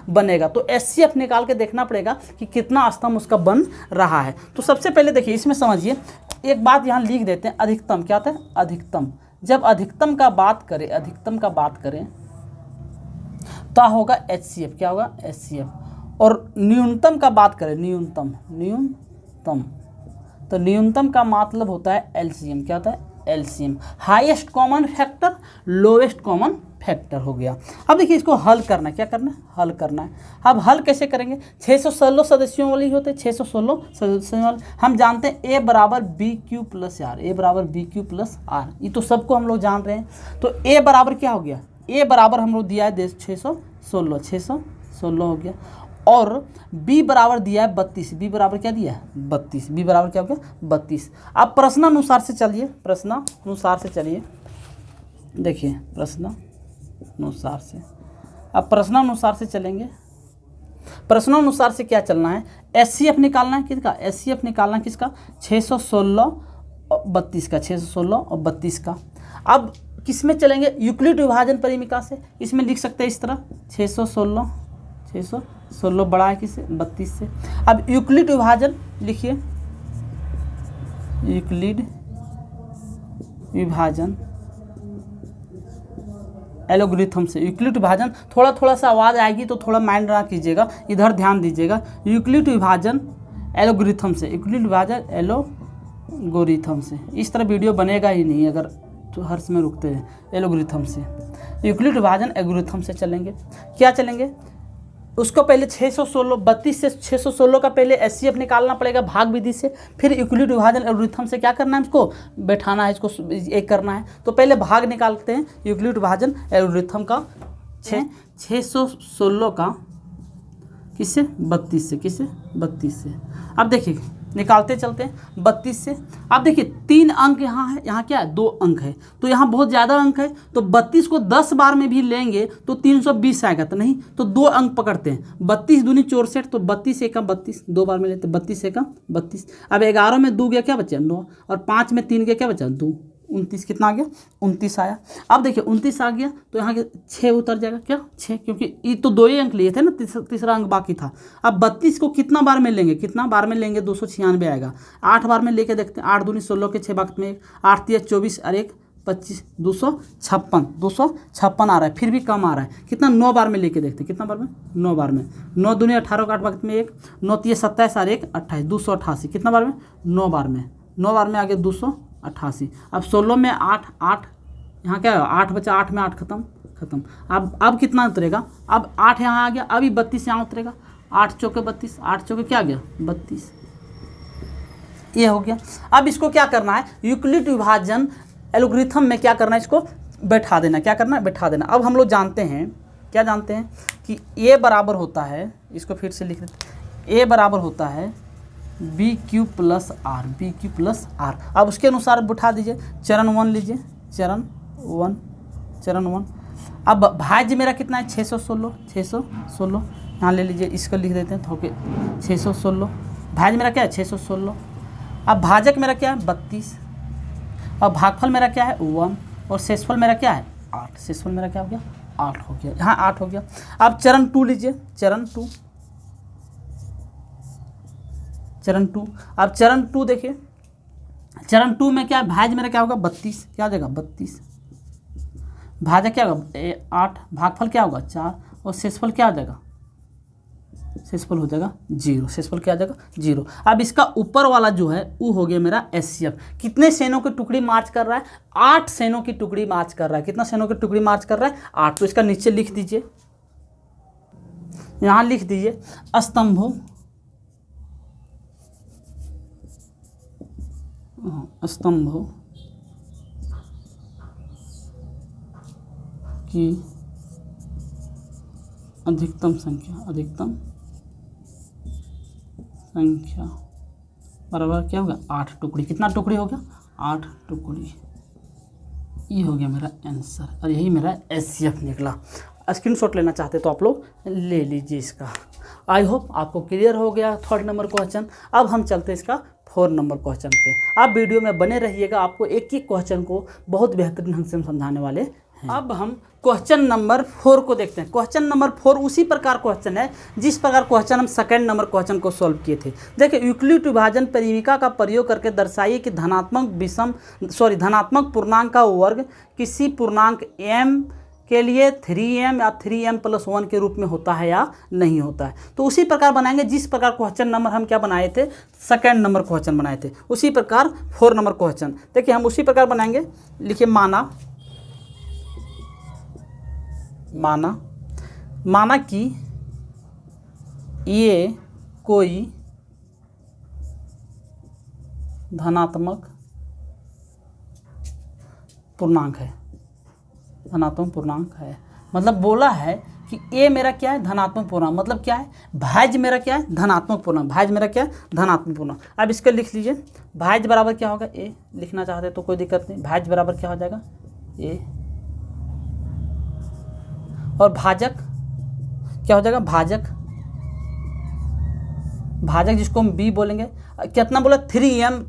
बनेगा। तो HCF निकाल के देखना पड़ेगा कि कितना स्तंभ उसका बन रहा है। तो सबसे पहले देखिए इसमें समझिए एक बात यहाँ लिख देते हैं। अधिकतम क्या होता है, अधिकतम। जब अधिकतम का बात करें तो होगा HCF। क्या होगा, HCF। और न्यूनतम का बात करें, न्यूनतम, तो न्यूनतम का मतलब होता है LCM। क्या होता है, LCM। Highest common factor, lowest common factor हो गया। अब देखिए इसको हल करना है। क्या करना है, हल करना है। अब हल कैसे करेंगे, 616 सदस्यों वाली होते हैं, 616 सदस्यों वाले। हम जानते हैं A बराबर BQ + R, A बराबर BQ + R, ये तो सबको हम लोग जान रहे हैं। तो A बराबर क्या हो गया, A बराबर हम लोग दिया है 616 हो गया। और B बराबर दिया है 32, B बराबर क्या दिया है, 32, B बराबर क्या हो गया, 32। अब प्रश्नानुसार से चलिए, देखिए प्रश्नानुसार से। अब प्रश्नानुसार से चलेंगे। प्रश्नानुसार से क्या चलना है, HCF निकालना है। किसका, HCF निकालना है किसका, 616 और 32 का, 616 और 32 का। अब किस में चलेंगे, यूक्लिड विभाजन परिमिका से। इसमें लिख सकते हैं इस तरह 616 बड़ा है किससे, 32 से। अब यूक्लिड विभाजन लिखिए, यूक्लिड विभाजन एल्गोरिथम से। यूक्लिड विभाजन, थोड़ा थोड़ा सा आवाज़ आएगी तो थोड़ा माइंड रहा कीजिएगा, इधर ध्यान दीजिएगा। यूक्लिड विभाजन एल्गोरिथम से, यूक्लिड विभाजन एल्गोरिथम से। इस तरह वीडियो बनेगा ही नहीं अगर तो हर समय रुकते हैं। एल्गोरिथम से, यूक्लिड विभाजन एल्गोरिथम से चलेंगे। क्या चलेंगे? उसको पहले 616 32 से 616 का पहले एचसीएफ निकालना पड़ेगा भाग विधि से, फिर यूक्लिड विभाजन एल्गोरिथम से क्या करना है, इसको बैठाना है, इसको एक करना है। तो पहले भाग निकालते हैं यूक्लिड विभाजन एल्गोरिथम का। 616 का किससे? 32 से। किससे? 32 से। अब देखिए निकालते चलते हैं 32 से। अब देखिए 3 अंक यहाँ है, यहाँ क्या है? 2 अंक है, तो यहाँ बहुत ज़्यादा अंक है, तो 32 को 10 बार में भी लेंगे तो 320 आएगा, तो नहीं, तो 2 अंक पकड़ते हैं। 32 दूनी 64, तो 32 एकम 32, 2 बार में लेते, 32 एकम 32। अब 11 में 2 गया, क्या बचा? 9, और 5 में 3 गया, क्या बचा? 2, 29 कितना आ गया? 29 आया। अब देखिए 29 आ गया तो यहाँ के 6 उतर जाएगा, क्या? 6, क्योंकि ये तो 2 ही अंक लिए थे ना, तीसरा अंक बाकी था। अब 32 को कितना बार में लेंगे? कितना बार में लेंगे? 296 आएगा। 8 बार में लेके देखते हैं। 8 दूनी 16 के 6 वक्त में 1, 8 3 24 और 1 25, 256 आ रहा है, फिर भी कम आ रहा है। कितना? 9 बार में लेके देखते हैं। कितना बार में? 9 बार में। 9 दूनी 18 का 8 वक्त में 1, 9 3 27 और 1 28, 288। कितना बार में? 9 बार में। 9 बार में आ गया 288। अब 16 में 8 यहाँ क्या है? 8 बचा, 8 में 8 खत्म। अब कितना उतरेगा? अब 8 यहाँ आ गया, अभी 32 यहाँ उतरेगा। 8 चौके 32, 8 चौके क्या आ गया? 32। ये हो गया। अब इसको क्या करना है? यूक्लिड विभाजन एल्गोरिथम में क्या करना है? इसको बैठा देना। क्या करना है? बैठा देना। अब हम लोग जानते हैं, क्या जानते हैं कि ए बराबर होता है, इसको फिर से लिख देते हैं, ए बराबर होता है BQ + R, BQ + R। अब उसके अनुसार बैठा दीजिए। चरण 1 लीजिए, चरण 1। अब भाज्य मेरा कितना है? 616 यहाँ ले लीजिए, इसको लिख देते हैं थोके 616। भाज्य मेरा क्या है? 616। अब भाजक मेरा क्या है? 32। और भागफल मेरा क्या है? 1। और शेषफल मेरा क्या है? 8। शेषफल मेरा क्या हो गया? 8 हो गया। यहाँ 8 हो गया। अब चरण 2 लीजिए, चरण 2। अब चरण 2 देखिए, चरण 2 में क्या है? भाज्य मेरा क्या होगा? 32। क्या हो जाएगा? 32। भाजक क्या होगा? 8। भागफल क्या होगा? 4। और शेषफल क्या हो जाएगा? शेषफल हो जाएगा 0। शेषफल क्या आ जाएगा? 0। अब इसका ऊपर वाला जो है वो हो गया मेरा एचसीएफ। कितने सेनों की टुकड़ी मार्च कर रहा है? 8 सेनों की टुकड़ी मार्च कर रहा है। कितना सेनों की टुकड़ी मार्च कर रहा है? 8। तो इसका नीचे लिख दीजिए, यहाँ लिख दीजिए स्तंभों की अधिकतम संख्या बराबर क्या होगा? 8 टुकड़ी। कितना टुकड़ी हो गया? 8 टुकड़ी। ये हो गया मेरा आंसर, और यही मेरा एचसीएफ निकला। स्क्रीनशॉट लेना चाहते तो आप लोग ले लीजिए इसका। आई होप आपको क्लियर हो गया 3rd नंबर क्वेश्चन। अब हम चलते हैं इसका 4 नंबर क्वेश्चन पे। आप वीडियो में बने रहिएगा, आपको एक एक क्वेश्चन को बहुत बेहतरीन ढंग से हम समझाने वाले हैं। अब हम क्वेश्चन नंबर 4 को देखते हैं। क्वेश्चन नंबर 4 उसी प्रकार क्वेश्चन है जिस प्रकार क्वेश्चन हम 2nd नंबर क्वेश्चन को सॉल्व किए थे। देखिए यूक्लिड विभाजन परिवीका का प्रयोग करके दर्शाइए कि धनात्मक पूर्णांक का वर्ग किसी पूर्णांक m के लिए 3m या 3m + 1 के रूप में होता है या नहीं होता है। तो उसी प्रकार बनाएंगे जिस प्रकार क्वेश्चन नंबर हम क्या बनाए थे? 2nd नंबर क्वेश्चन बनाए थे, उसी प्रकार 4 नंबर क्वेश्चन। देखिए हम उसी प्रकार बनाएंगे। लिखिए माना कि ये कोई धनात्मक पूर्णांक है। मतलब बोला है कि ए मेरा क्या है? धनात्मक पूर्णांक। मतलब क्या है? भाज्य मेरा क्या है? धनात्मक पूर्णांक। भाज्य मेरा क्या है? धनात्मक पूर्णांक। अब इसको लिख लीजिए। भाज्य बराबर क्या होगा? ए। लिखना चाहते तो कोई दिक्कत नहीं। भाज्य बराबर क्या हो जाएगा? ए। और भाजक क्या हो जाएगा? भाजक जिसको हम बी बोलेंगे। कितना बोला? 3m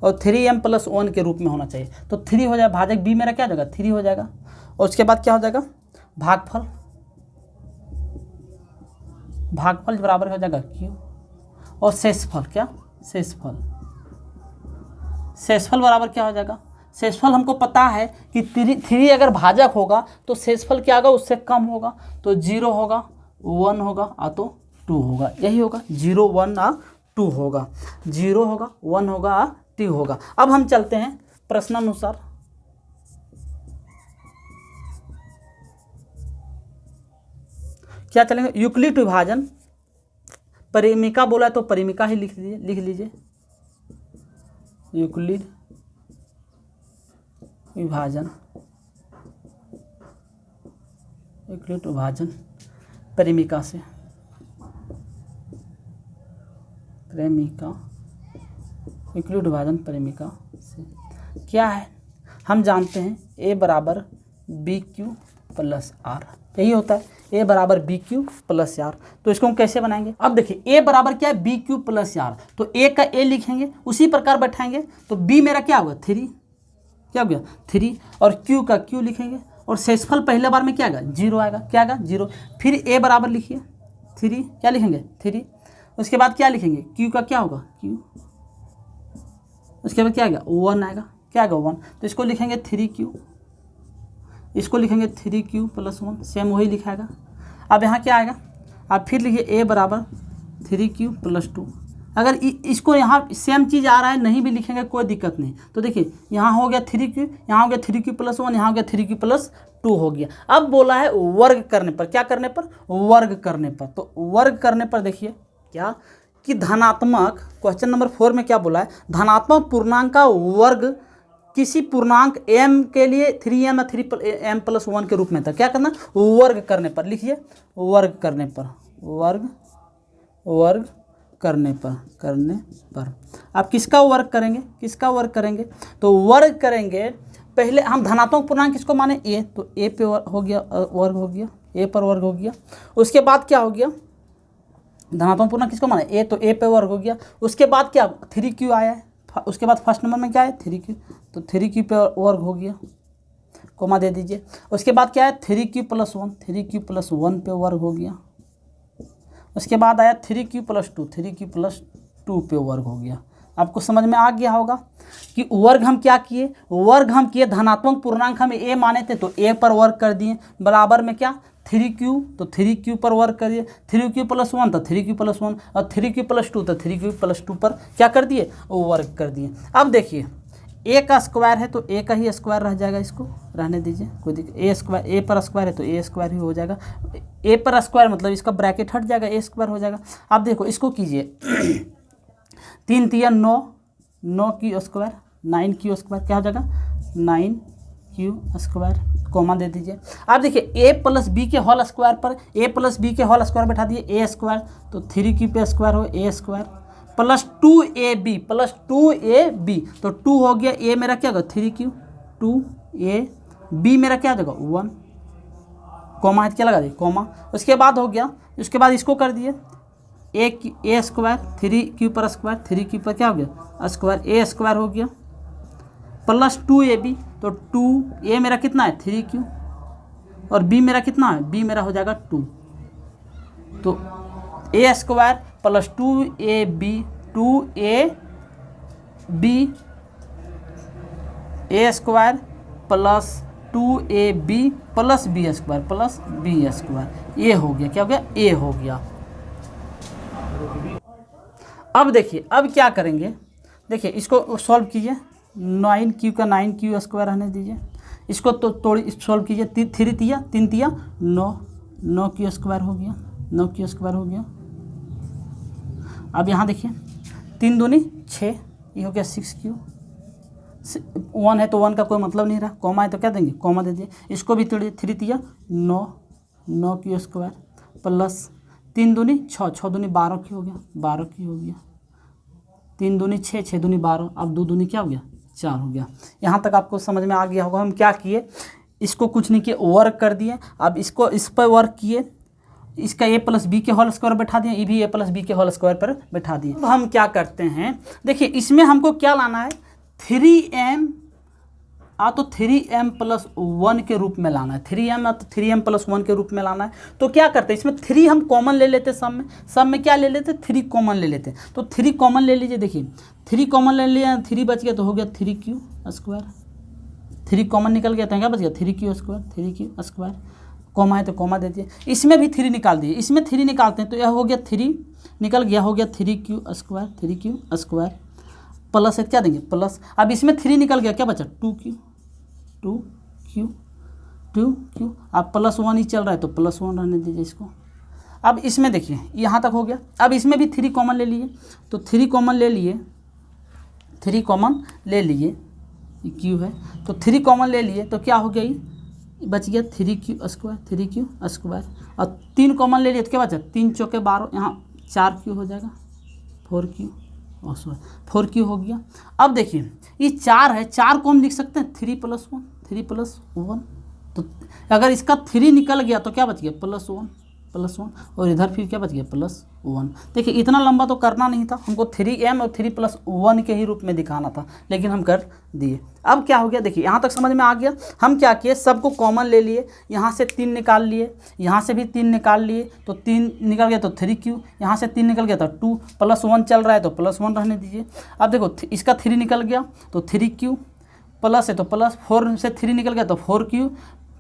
और 3m + 1 के रूप में होना चाहिए। तो 3 हो जाएगा। भाजक बी मेरा क्या हो जाएगा? 3 हो जाएगा। और उसके बाद क्या हो जाएगा? भागफल बराबर हो जाएगा q। और शेषफल क्या? शेषफल बराबर क्या हो जाएगा, शेषफल हमको पता है कि 3 अगर भाजक होगा तो शेषफल क्या होगा, उससे कम होगा, तो 0 होगा, 1 होगा या तो 2 होगा, यही होगा 0, 1 या 2 होगा, 0 होगा, 1 होगा या 2 होगा। अब हम चलते हैं प्रश्नानुसार। क्या चलेंगे, यूक्लिड विभाजन, परिमिका बोला है तो परिमिका ही लिख लीजिए, यूक्लिड विभाजन, यूक्लिड विभाजन परिमिका से, यूक्लिड विभाजन परिमिका से क्या है, हम जानते हैं a बराबर बी क्यू प्लस आर, यही होता है a बराबर बी क्यू प्लस आर। तो इसको हम कैसे बनाएंगे, अब देखिए a बराबर क्या है, बी क्यू प्लस आर, तो a का a लिखेंगे, उसी प्रकार बैठाएंगे, तो b मेरा क्या होगा 3, क्या हो गया 3, और q का q लिखेंगे, और शेषफल पहले बार में क्या आएगा 0 आएगा, क्या आएगा 0, फिर a बराबर लिखिए 3, क्या लिखेंगे 3, उसके बाद क्या लिखेंगे q का क्या होगा q, उसके बाद क्या आएगा 1 आएगा, क्या आएगा 1, तो इसको लिखेंगे 3q, इसको लिखेंगे 3q प्लस 1, सेम वही लिखाएगा। अब यहाँ क्या आएगा, अब फिर लिखिए a बराबर 3q प्लस 2, अगर इसको यहाँ सेम चीज़ आ रहा है नहीं भी लिखेंगे कोई दिक्कत नहीं, तो देखिए यहाँ हो गया 3q, यहाँ हो गया 3q प्लस 1, यहाँ हो गया 3q प्लस 2 हो गया। अब बोला है वर्ग करने पर, क्या करने पर, वर्ग करने पर, तो वर्ग करने पर देखिए क्या कि धनात्मक, क्वेश्चन नंबर 4 में क्या बोला है, धनात्मक पूर्णांक का वर्ग किसी पूर्णांक m के लिए 3m या 3m प्लस 1 के रूप में था, क्या करना, वर्ग करने पर, लिखिए वर्ग करने पर, वर्ग करने पर आप किसका वर्ग करेंगे, किसका वर्ग करेंगे, तो वर्ग करेंगे पहले हम धनात्मक पूर्णांक किसको माने a, तो a पे हो गया वर्ग हो गया, a पर वर्ग हो गया, उसके बाद क्या हो गया, धनात्मक पूर्णांक किसको माने a, तो a पे वर्ग हो गया, उसके बाद क्या 3q आया है, उसके बाद फर्स्ट नंबर में क्या है 3q, तो 3q पे वर्ग हो गया, कोमा दे दीजिए, उसके बाद क्या है 3q प्लस 1, 3q प्लस 1 पे वर्ग हो गया, उसके बाद आया 3q प्लस 2, 3q प्लस 2 पे वर्ग हो गया। आपको समझ में आ गया होगा कि वर्ग हम क्या किए, वर्ग हम किए धनात्मक पूर्णांक हम a माने थे तो a पर वर्ग कर दिए, बराबर में क्या 3q, तो 3q पर वर्ग करिए, 3q प्लस 1 तो 3q प्लस 1, और 3q प्लस 2 तो 3q प्लस 2 पर क्या कर दिए, वर्ग कर दिए। अब देखिए a का स्क्वायर है तो a का ही स्क्वायर रह जाएगा, इसको रहने दीजिए, कोई दिक्कत, a स्क्वायर, a पर स्क्वायर है तो a स्क्वायर ही हो जाएगा, a पर स्क्वायर मतलब इसका ब्रैकेट हट जाएगा, a स्क्वायर हो जाएगा। अब देखो इसको कीजिए 3 तिया 9, 9q स्क्वायर, 9q स्क्वायर क्या हो जाएगा 9q स्क्वायर, कोमा दे दीजिए। अब देखिए a प्लस बी के होल स्क्वायर पर a प्लस बी के होल स्क्वायर बैठा दिए a स्क्वायर, तो 3q पे स्क्वायर हो a square plus 2ab plus 2ab, तो 2 हो गया, a मेरा क्या होगा 3q, 2ab मेरा क्या हो जाएगा 1, कोमा क्या लगा दिए कोमा, उसके बाद हो गया, उसके बाद इसको कर दिए a स्क्वायर, 3q पर स्क्वायर, 3q पर क्या हो गया स्क्वायर, a स्क्वायर हो गया प्लस 2ab, तो 2a मेरा कितना है 3q, और b मेरा कितना है, b मेरा हो जाएगा 2, तो a square plus 2ab, 2ab a square plus 2ab plus b square plus b square, ये हो गया, क्या हो गया a हो गया। अब देखिए अब क्या करेंगे, देखिए इसको सॉल्व कीजिए, 9q का 9q स्क्वायर रहने दीजिए, इसको तो थोड़ी सॉल्व कीजिए, 3 तिया 3 तिया 9, 9q स्क्वायर हो गया, 9q स्क्वायर हो गया। अब यहाँ देखिए 3 दूनी 6, ये हो गया 6q, 1 है तो 1 का कोई मतलब नहीं रहा, कॉमा है तो क्या देंगे कॉमा दे दिए, इसको भी 3 तिया 9, 9q स्क्वायर प्लस 3 दूनी 6, 6 दूनी 12q हो गया, 12q हो गया, 3 दूनी 6, 6 दूनी 12, अब 2 दूनी क्या हो गया 4 हो गया। यहाँ तक आपको समझ में आ गया होगा हम क्या किए, इसको कुछ नहीं किए वर्क कर दिए, अब इसको इस पर वर्क किए, इसका a प्लस बी के होल स्क्वायर बैठा दिए, ये भी a प्लस बी के होल स्क्वायर पर बैठा दिए। अब हम क्या करते हैं, देखिए इसमें हमको क्या लाना है 3m तो 3m+1 के रूप में लाना है, 3m तो 3m+1 के रूप में लाना है। तो क्या करते हैं, इसमें 3 हम कॉमन ले लेते हैं, सब में क्या ले लेते हैं, 3 कॉमन ले लेते हैं। तो 3 कॉमन ले लीजिए, देखिए 3 कॉमन ले लिया, 3 बच गया तो हो गया 3q², 3 कॉमन निकल गया तो क्या बच गया 3q², 3q², कॉमा है तो कॉमा दे दिए। इसमें भी 3 निकाल दिए, इसमें 3 निकालते हैं तो यह हो गया 3 निकल गया, हो गया 3q² प्लस है क्या देंगे प्लस। अब इसमें 3 निकल गया, क्या बचा 2q। अब +1 ही चल रहा है तो +1 रहने दीजिए इसको। अब इसमें देखिए यहाँ तक हो गया। अब इसमें भी 3 कॉमन ले लिए, तो 3 कॉमन ले लिए, 3 कॉमन ले लिए, q है तो 3 कॉमन ले लिए तो क्या हो गया, ये बच गया 3q², और 3 कॉमन ले लिए तो क्या बचा 3 चौके 12, यहाँ 4q हो जाएगा, 4q हो गया। अब देखिए ये 4 है, 4 को हम लिख सकते हैं 3+1, तो अगर इसका 3 निकल गया तो क्या बच गया +1, और इधर फिर क्या बच गया +1। देखिए इतना लंबा तो करना नहीं था, हमको 3m और 3+1 के ही रूप में दिखाना था, लेकिन हम कर दिए। अब क्या हो गया, देखिए यहाँ तक समझ में आ गया। हम क्या किए, सबको कॉमन ले लिए, यहाँ से 3 निकाल लिए, यहाँ से भी 3 निकाल लिए, तो 3 निकल गया तो 3q, यहाँ से 3 निकल गया तो 2, +1 चल रहा है तो +1 रहने दीजिए। अब देखो इसका 3 निकल गया तो 3q, प्लस है तो प्लस, 4 से 3 निकल गया तो 4q,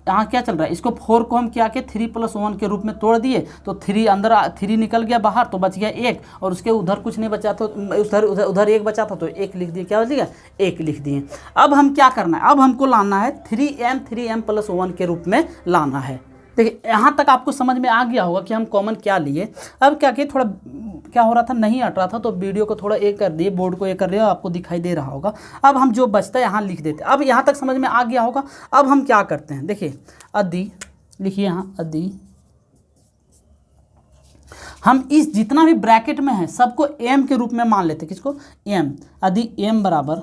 यहाँ क्या चल रहा है, इसको 4 को हम क्या किए 3+1 के रूप में तोड़ दिए, तो 3 अंदर 3 निकल गया बाहर तो बच गया 1, और उसके उधर कुछ नहीं बचा तो उधर 1 बचा था तो 1 लिख दिए, क्या बच गया 1 लिख दिए। अब हम क्या करना है, अब हमको लाना है 3m+1 के रूप में लाना है। देखिए यहाँ तक आपको समझ में आ गया होगा कि हम कॉमन क्या लिए। अब क्या किए, थोड़ा क्या हो रहा था, नहीं हट रहा था तो वीडियो को थोड़ा एक कर दिए, बोर्ड को एक कर दिया, आपको दिखाई दे रहा होगा। अब हम जो बचता है यहाँ लिख देते। अब यहाँ तक समझ में आ गया होगा। अब हम क्या करते हैं, देखिए अदि लिखिए, यहाँ अदि हम इस जितना भी ब्रैकेट में है सबको m के रूप में मान लेते हैं। किसको, m। अदि m बराबर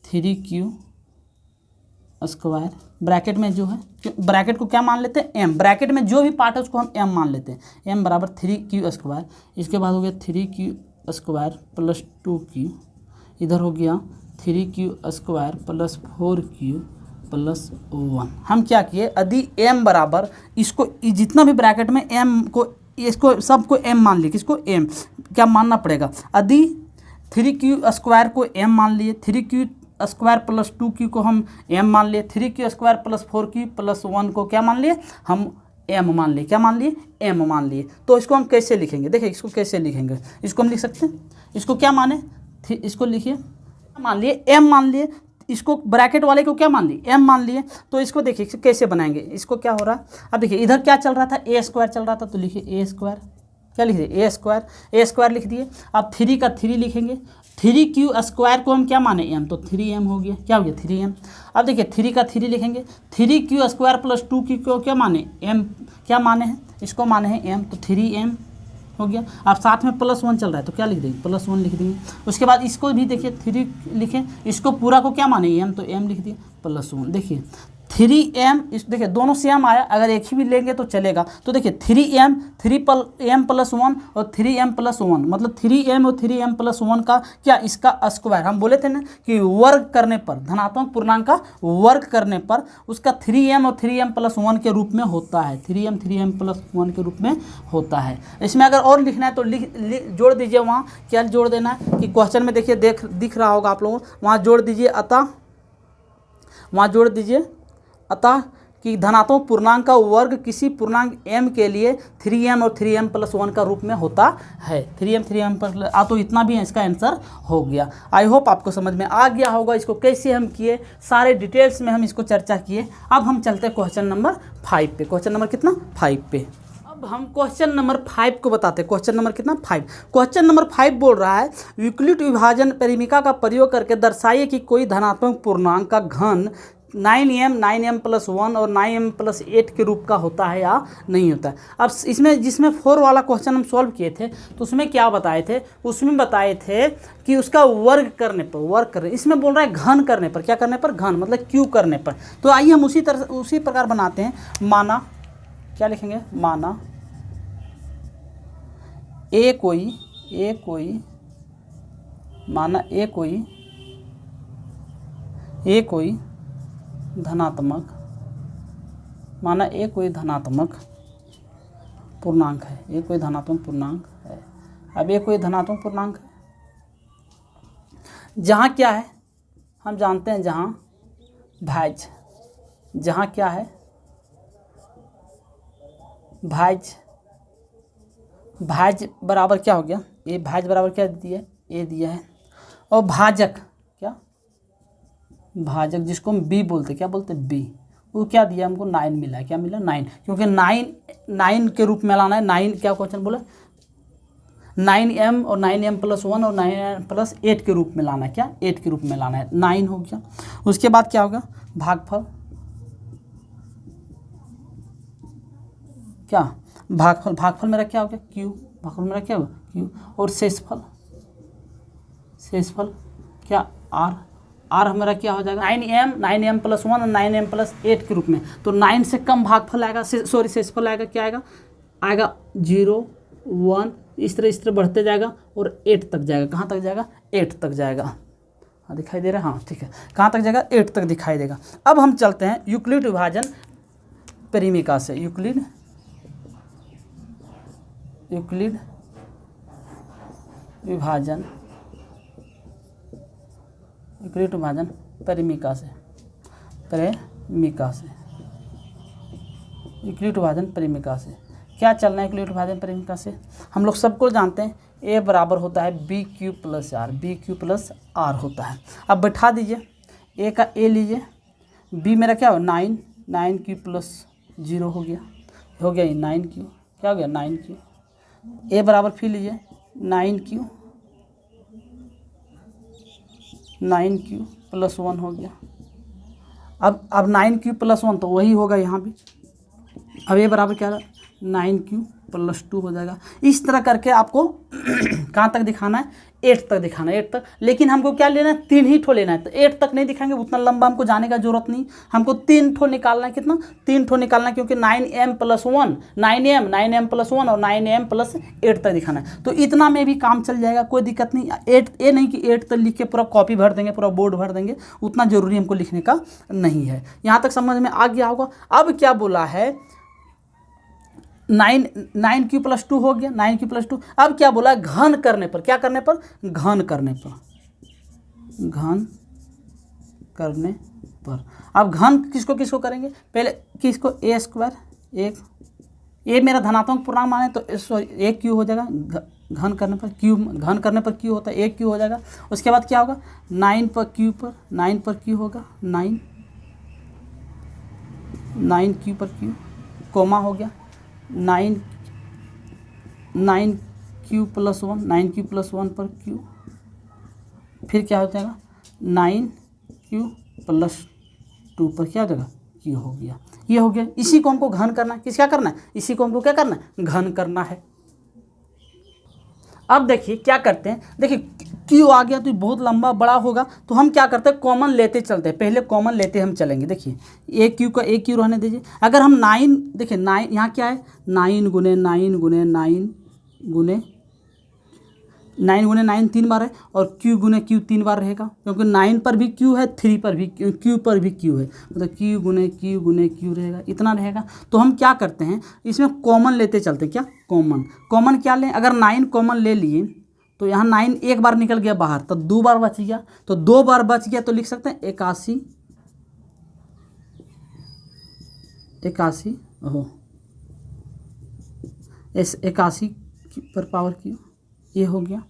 3q², ब्रैकेट में जो है, ब्रैकेट को क्या मान लेते हैं m, ब्रैकेट में जो भी पार्ट है उसको हम m मान लेते हैं, m बराबर 3q²। इसके बाद हो गया 3q² + 2q, इधर हो गया 3q² + 4q + 1। हम क्या किए, यदि m बराबर इसको जितना भी ब्रैकेट में m को, इसको सबको m मान लिए, किसको m, क्या मानना पड़ेगा, यदि 3q² को m मान लिए, 3q² + 2q को हम m मान लिए, 3q² + 4q + 1 को क्या मान लिए, हम m मान लिए, क्या मान लिए, m मान लिए। तो इसको हम कैसे लिखेंगे, देखिए इसको कैसे लिखेंगे, इसको हम लिख सकते हैं, इसको क्या माने, इसको लिखिए, मान लिए m मान लिए, इसको ब्रैकेट वाले को क्या मान लिए, m मान लिए। तो इसको देखिए कैसे बनाएंगे, इसको क्या हो रहा है, अब देखिए इधर क्या चल रहा था, a² चल रहा था, तो लिखिए a², क्या लिख दिए a² लिख दिए। अब 3 का 3 लिखेंगे, 3q² को हम क्या माने m, तो 3m हो गया, क्या हो गया 3m। अब देखिए 3 का 3 लिखेंगे, 3q² + 2q को क्या माने m, क्या माने हैं, इसको माने हैं m, तो 3m हो गया। अब साथ में +1 चल रहा है तो क्या लिख देंगे, +1 लिख देंगे। उसके बाद इसको भी देखिए 3 लिखें, इसको पूरा को क्या माने m, तो m लिख दिए +1। देखिए 3m, इस देखिए दोनों सेम आया, अगर एक ही भी लेंगे तो चलेगा। तो देखिए 3m 3m+1 और 3m+1, मतलब 3m और 3m+1 का क्या, इसका स्क्वायर, हम बोले थे ना कि वर्ग करने पर, धनात्मक पूर्णांक का वर्ग करने पर उसका 3m और 3m+1 के रूप में होता है, 3m+1 के रूप में होता है। इसमें अगर और लिखना है तो जोड़ दीजिए, वहाँ क्या जोड़ देना है कि क्वेश्चन में देखिए दिख रहा होगा आप लोगों को, वहाँ जोड़ दीजिए, वहाँ जोड़ दीजिए अतः कि धनात्मक पूर्णांक का वर्ग किसी पूर्णांक m के लिए 3m और 3m+1 का रूप में होता है, 3m तो इतना भी है, इसका आंसर हो गया। आई होप आपको समझ में आ गया होगा। इसको कैसे हम किए, सारे डिटेल्स में हम इसको चर्चा किए। अब हम चलते हैं क्वेश्चन नंबर 5 पे। क्वेश्चन नंबर कितना, 5 पे। अब हम क्वेश्चन नंबर 5 को बताते हैं। क्वेश्चन नंबर कितना, 5। क्वेश्चन नंबर 5 बोल रहा है, यूक्लिड विभाजन परिमिका का प्रयोग करके दर्शाइए कि कोई धनात्मक पूर्णांक का घन 9m 9m+1 और 9m+8 के रूप का होता है या नहीं होता है। अब इसमें जिसमें 4 वाला क्वेश्चन हम सॉल्व किए थे तो उसमें क्या बताए थे, उसमें बताए थे कि उसका वर्ग करने पर, इसमें बोल रहा है घन करने पर, क्या करने पर, घन मतलब क्यू करने पर। तो आइए हम उसी प्रकार बनाते हैं। माना, क्या लिखेंगे, माना ए कोई ए कोई धनात्मक, माना ए कोई धनात्मक पूर्णांक है, ये कोई धनात्मक पूर्णांक है। अब ये कोई धनात्मक पूर्णांक है जहाँ क्या है, हम जानते हैं जहाँ भाज्य, जहाँ क्या है भाज्य, भाज्य बराबर क्या हो गया, ये भाज्य बराबर क्या दिया है, ए दिया है। और भाजक क्या, भाजक जिसको हम बी बोलते, क्या बोलते हैं बी, वो क्या दिया हमको 9 मिला है। क्या मिला 9, क्योंकि 9 के रूप में लाना है। 9 क्या क्वेश्चन बोला, 9m और 9m + 1 और 9m + 8 के रूप में लाना है। क्या 8 के रूप में लाना है, 9 हो गया। उसके बाद क्या होगा भागफल, क्या भागफल, भागफल मेरा क्या हो गया q, भागफल मेरा क्या होगा q। और शेषफल, शेषफल क्या r, r हमारा क्या हो जाएगा 9m + 1 और 9m + 8 के रूप में। तो 9 से कम भागफल आएगा, सॉरी शेषफल आएगा, क्या आएगा, आएगा 0 1, इस तरह बढ़ते जाएगा और 8 तक जाएगा। कहाँ तक जाएगा 8 तक जाएगा। हाँ दिखाई दे रहा है, हाँ ठीक है, कहाँ तक जाएगा 8 तक दिखाई देगा। अब हम चलते हैं यूक्लिड विभाजन परिमिका से, यूक्लिड विभाजन परिमिका से, यूक्लिड विभाजन परिमिका से क्या चलना है। यूक्लिड विभाजन परिमिका से हम लोग सबको जानते हैं ए बराबर होता है BQ + R, BQ + R होता है। अब बैठा दीजिए, ए का ए लीजिए, बी मेरा क्या हो 9, 9Q + 0 हो गया ये 9Q, क्या हो गया 9Q। ए बराबर फिर लीजिए 9Q + 1 हो गया। अब 9Q + 1 तो वही होगा यहाँ भी। अब ये बराबर क्या रहा 9Q + 2 हो जाएगा। इस तरह करके आपको कहाँ तक दिखाना है 8 तक दिखाना है, 8 तक। लेकिन हमको क्या लेना है 3 ही ठो लेना है, तो 8 तक नहीं दिखाएंगे, उतना लंबा हमको जाने का जरूरत नहीं। हमको 3 ठो निकालना है, कितना 3 ठो निकालना है, क्योंकि 9m + 1 9m + 1 और 9m + 8 तक दिखाना है। तो इतना में भी काम चल जाएगा, कोई दिक्कत नहीं। 8 ये नहीं कि 8 तक लिख के पूरा कॉपी भर देंगे, पूरा बोर्ड भर देंगे, उतना जरूरी हमको लिखने का नहीं है। यहाँ तक समझ में आ गया होगा। अब क्या बोला है 9Q + 2 हो गया, 9Q + 2। अब क्या बोला घन करने पर, क्या करने पर घन करने पर। अब घन किसको किसको करेंगे, पहले किसको a², एक ये मेरा धनात्मक पूर्णांक माने तो एक Q हो जाएगा, घन करने पर Q होता है 1Q हो जाएगा। उसके बाद क्या होगा 9 पर Q होगा 9Q पर Q, कोमा हो गया 9Q + 1, 9Q + 1 पर Q, फिर क्या हो जाएगा 9Q + 2 पर क्या हो जाएगा Q हो गया। ये हो गया। इसी को हमको घन करना है, क्या करना है, इसी को हमको क्या करना है घन करना है। अब देखिए क्या करते हैं, देखिए Q आ गया तो बहुत लंबा बड़ा होगा, तो हम क्या करते हैं कॉमन लेते चलते हैं, पहले कॉमन लेते हम चलेंगे। देखिए एक Q का एक Q रहने दीजिए। अगर हम 9, देखिए 9 यहाँ क्या है 9 गुने 9 गुने 9 गुने 9 गुने 9 3 बार है, और Q गुने Q 3 बार रहेगा, क्योंकि 9 पर भी Q है, 3 पर भी Q पर भी Q है, मतलब Q गुने Q रहेगा, इतना रहेगा। तो हम क्या करते हैं इसमें कॉमन लेते चलते हैं। क्या कॉमन क्या लें, अगर 9 कॉमन ले लिए तो यहाँ 9 एक बार निकल गया बाहर, तो 2 बार बच गया, तो 2 बार बच गया तो लिख सकते हैं 81 ओहो 81 पर पावर Q, ये हो गया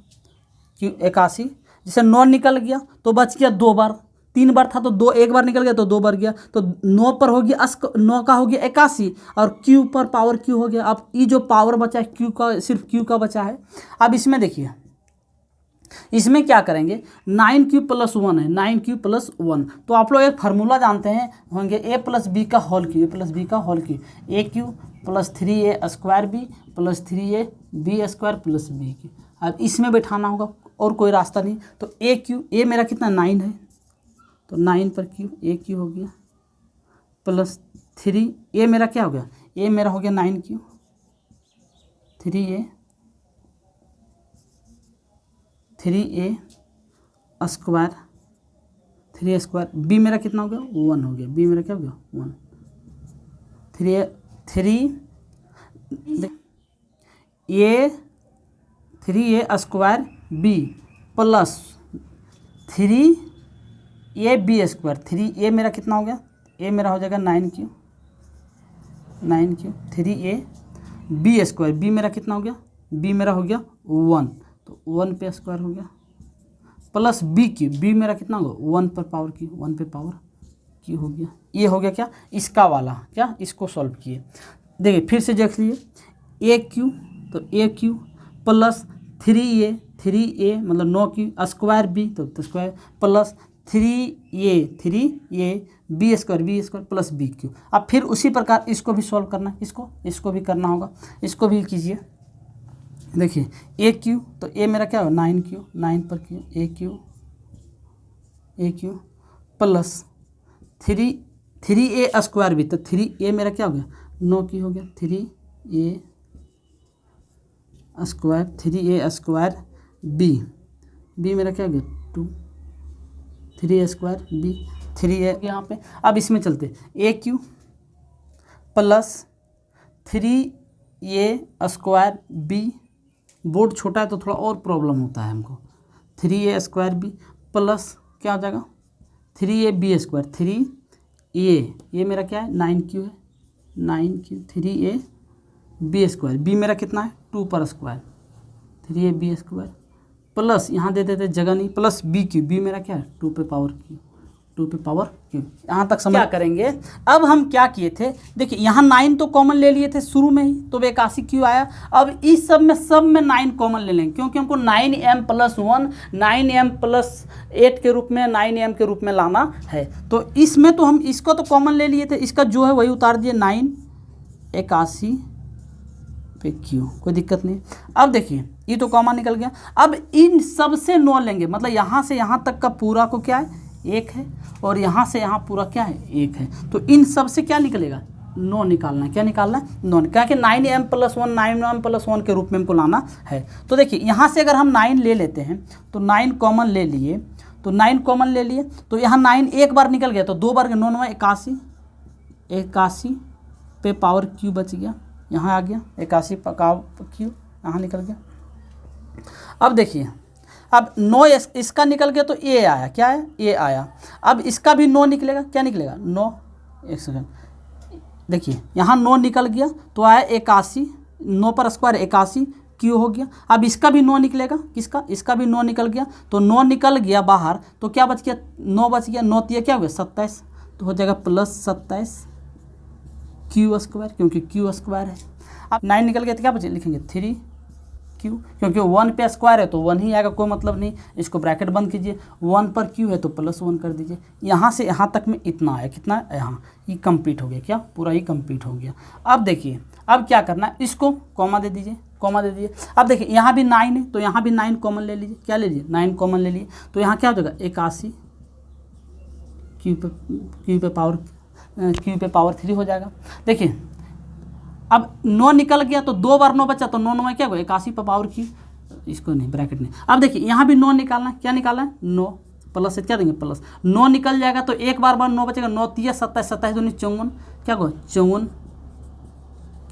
Q 81। जैसे 9 निकल गया तो बच गया 2 बार, 3 बार था तो 2 एक बार निकल गया तो 2 बार गया, तो 9 पर हो गया 9 का हो गया 81 और Q पर पावर Q हो गया। अब ये जो पावर बचा है Q का, सिर्फ Q का बचा है। अब इसमें देखिए इसमें क्या करेंगे 9Q + 1 है, 9Q + 1, तो आप लोग एक फार्मूला जानते हैं होंगे a + b का whole Q, AQ + 3a² b + 3ab² + bq। अब इसमें बैठाना होगा और कोई रास्ता नहीं, तो a मेरा कितना 9 है, तो 9 पर Q AQ हो गया प्लस 3 a मेरा क्या हो गया, a मेरा हो गया 9Q 3a² 3 स्क्वायर, बी मेरा कितना हो गया 1 हो गया, बी मेरा क्या हो गया 1, 3a square B plus 3ab square, 3a मेरा कितना हो गया, a मेरा हो जाएगा 9q 3ab स्क्वायर, b मेरा कितना हो गया, b मेरा हो गया 1, तो 1 पे स्क्वायर हो गया प्लस बी क्यू, बी मेरा कितना होगा 1 पर पावर क्यू, 1 पे पावर क्यू हो गया। ये हो गया क्या इसका वाला, क्या इसको सॉल्व किए। देखिए फिर से देख लीजिए, ए क्यू तो ए क्यू प्लस 3a मतलब 9q स्क्वायर बी तो square plus 3a b square plus b q. अब फिर उसी प्रकार इसको भी सॉल्व करना है, इसको भी करना होगा, इसको भी कीजिए। देखिए ए क्यू तो ए मेरा क्या होगा 9q, 9 पर q a Q plus 3a square b तो 3a मेरा क्या हो गया 9q हो गया, 3a स्क्वायर बी मेरा क्या हो गया 2, 3a स्क्वायर बी 3a यहाँ पे। अब इसमें चलते A Q plus 3a square B, board छोटा है तो थोड़ा और प्रॉब्लम होता है हमको, 3a स्क्वायर बी प्लस क्या हो जाएगा 3ab स्क्वायर, 3a मेरा क्या है 9q है, 9q 3ab स्क्वायर, बी मेरा कितना है 2 पर स्क्वायर, 3ab स्क्वायर प्लस यहाँ दे देते जगह नहीं प्लस बी क्यू, बी मेरा क्या है 2 पे पावर क्यू। यहाँ तक समझ क्या करेंगे। अब हम क्या किए थे, देखिए यहाँ 9 तो कॉमन ले लिए थे शुरू में ही, तो 81 क्यू आया। अब इस सब में 9 कॉमन ले लेंगे, क्योंकि हमको 9m + 1 9m + 8 के रूप में 9m के रूप में लाना है। तो इसमें तो हम इसको तो कॉमन ले लिए थे, इसका जो है वही उतार दिए 9 81 पे क्यू, कोई दिक्कत नहीं। अब देखिए ये तो कॉमन निकल गया। अब इन सब से 9 लेंगे, मतलब यहाँ से यहाँ तक का पूरा को क्या है 1 है, और यहाँ से यहाँ पूरा क्या है 1 है। तो इन सब से क्या निकलेगा 9 निकालना है। क्या निकालना है 9, क्या कि 9m + 1 9m + 1 के रूप में हमको लाना है। तो देखिए यहाँ से अगर हम 9 ले लेते हैं तो 9 कॉमन ले लिए, तो 9 कॉमन ले लिए तो यहाँ 9 एक बार निकल गया, तो 2 बार 9 9 81 पे पावर क्यू बच गया, यहाँ आ गया 81 पावर क्यू यहाँ निकल गया। अब देखिए अब 9 इसका निकल गया तो ए आया, क्या है ए आया। अब इसका भी 9 निकलेगा, क्या निकलेगा 9, एक सेकंड, देखिए यहाँ 9 निकल गया तो आया 81, 9 पर स्क्वायर 81 क्यू हो गया। अब इसका भी 9 निकलेगा, किसका इसका भी 9 निकल गया, तो 9 निकल गया बाहर, तो क्या बच गया 9 बच गया, 9 तिया क्या हो गया 27, तो हो जाएगा +27 क्यू स्क्वायर, क्योंकि क्यू स्क्वायर है। अब 9 निकल गया तो क्या बचे लिखेंगे 3 क्यू, क्योंकि 1 पे स्क्वायर है तो 1 ही आएगा, कोई मतलब नहीं। इसको ब्रैकेट बंद कीजिए, 1 पर क्यू है तो +1 कर दीजिए। यहाँ से यहाँ तक में इतना आया, कितना है यहाँ, ये कंप्लीट हो गया, क्या पूरा ही कंप्लीट हो गया। अब देखिए अब क्या करना है, इसको कॉमा दे दीजिए, कॉमा दे दीजिए। अब देखिए यहाँ भी 9 है तो यहाँ भी 9 कॉमन ले लीजिए, क्या ले लीजिए 9 कॉमन ले लिए, तो यहाँ क्या हो जाएगा 81 क्यू पे पावर 3 हो जाएगा। देखिए अब 9 निकल गया तो 2 बार 9 बचा, तो 9 9 क्या होगा 81 पे पावर क्यू, इसको नहीं ब्रैकेट नहीं। अब देखिए यहाँ भी 9 निकालना है, क्या निकालना है 9 प्लस से क्या देंगे प्लस, 9 निकल जाएगा तो एक बार 9 बचेगा, 9 तिया 27, 27 दूनी 54, क्या होगा 54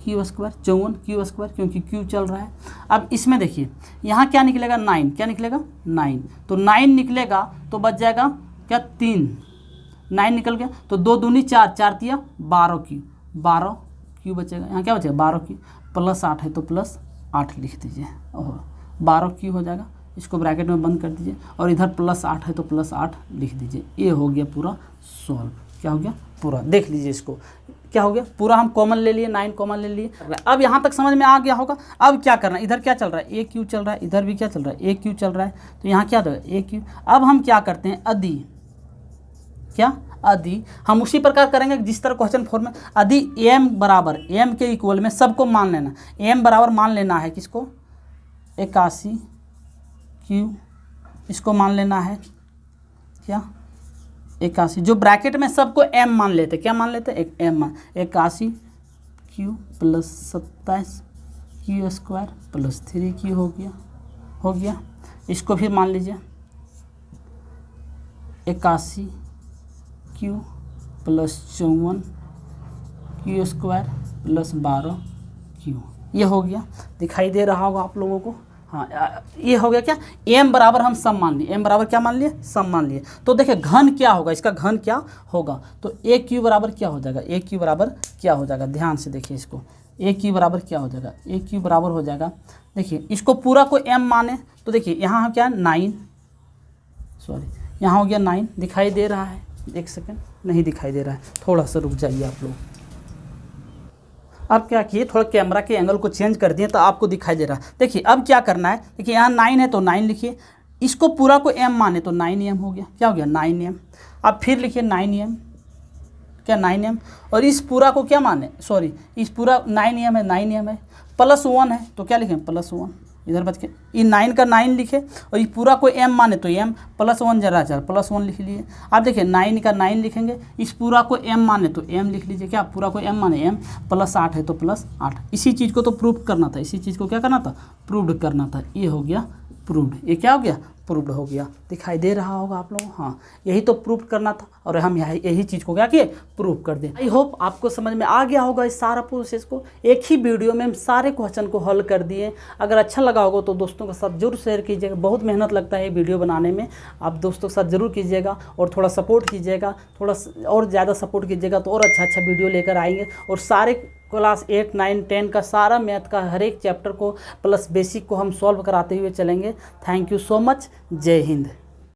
क्यू स्क्वायर, 54 क्यू स्क्वायर, क्योंकि क्यू चल रहा है। अब इसमें देखिए यहाँ क्या निकलेगा 9, क्या निकलेगा 9, तो 9 निकलेगा तो बच जाएगा क्या 3, 9 निकल गया तो 2 दूनी 4, 4 तिया 12 क्यू, 12 क्यू बचेगा। यहाँ क्या बचेगा 12 क्यू, +8 है तो +8 लिख दीजिए, और 12 क्यू हो जाएगा। इसको ब्रैकेट में बंद कर दीजिए और इधर +8 है तो +8 लिख दीजिए। ये हो गया पूरा सॉल्व, क्या हो गया पूरा, देख लीजिए इसको क्या हो गया पूरा, हम कॉमन ले लिए 9 कॉमन ले लिए। अब यहाँ तक समझ में आ गया होगा। अब क्या करना है, इधर क्या चल रहा है ए क्यू चल रहा है, इधर भी क्या चल रहा है ए क्यू चल रहा है, तो यहाँ क्या होगा ए क्यू। अब हम क्या करते हैं अधि, क्या अधि, हम उसी प्रकार करेंगे जिस तरह क्वेश्चन 4 में, अधि m बराबर m के इक्वल में सबको मान लेना, m बराबर मान लेना है किसको 81 क्यू, इसको मान लेना है क्या 81, जो ब्रैकेट में सबको m मान लेते, क्या मान लेते एक m मान, 81 क्यू + 27 क्यू स्क्वायर +3 क्यू हो गया। इसको फिर मान लीजिए 81 Q plus 54 Q square plus 12 Q. ये हो गया, दिखाई दे रहा होगा आप लोगों को। हाँ, ये हो गया क्या, m बराबर हम सम मान लिए, m बराबर क्या मान लिए, सम मान लिए। तो देखिए घन क्या होगा, इसका घन क्या होगा, तो ए क्यू बराबर क्या हो जाएगा, ए क्यू बराबर क्या हो जाएगा, ध्यान से देखिए इसको, ए क्यू बराबर क्या हो जाएगा, ए क्यू बराबर हो जाएगा, देखिए इसको पूरा को m माने तो देखिए यहाँ क्या 9, सॉरी यहाँ हो गया 9, दिखाई दे रहा है, एक सेकेंड, नहीं दिखाई दे रहा है, थोड़ा सा रुक जाइए आप लोग। अब क्या किए, थोड़ा कैमरा के एंगल को चेंज कर दिए तो आपको दिखाई दे रहा है। देखिए अब क्या करना है, देखिए यहाँ 9 है तो 9 लिखिए, इसको पूरा को m माने तो 9m हो गया, क्या हो गया 9m। अब फिर लिखिए 9m, क्या 9m, और इस पूरा को क्या माने, सॉरी इस पूरा 9m है, 9m है, प्लस 1 है तो क्या लिखें प्लस 1, इधर बच के ये 9 का 9 लिखे, और ये पूरा को m माने तो m, प्लस 1 जरा जरा प्लस 1 लिख लिए। आप देखिए 9 का 9 लिखेंगे, इस पूरा को m माने तो m लिख लीजिए, क्या पूरा को m माने m, प्लस 8 है तो प्लस 8। इसी चीज़ को तो प्रूव करना था, इसी चीज़ को क्या करना था, प्रूव करना था। ये हो गया प्रूव्ड, ये क्या हो गया, प्रूव्ड हो गया, दिखाई दे रहा होगा आप लोगों को। हाँ, यही तो प्रूव करना था और हम यही चीज़ को क्या किए, प्रूव कर दें। आई होप आपको समझ में आ गया होगा इस सारा प्रोसेस को। एक ही वीडियो में हम सारे क्वेश्चन को हल कर दिए। अगर अच्छा लगा होगा तो दोस्तों के साथ जरूर शेयर कीजिएगा, बहुत मेहनत लगता है वीडियो बनाने में, आप दोस्तों के साथ जरूर कीजिएगा और थोड़ा सपोर्ट कीजिएगा, थोड़ा और ज़्यादा सपोर्ट कीजिएगा तो और अच्छा वीडियो लेकर आएंगे। और सारे क्लास 8, 9, 10 का सारा मैथ का हर एक चैप्टर को प्लस बेसिक को हम सॉल्व कराते हुए चलेंगे। थैंक यू सो मच, जय हिंद।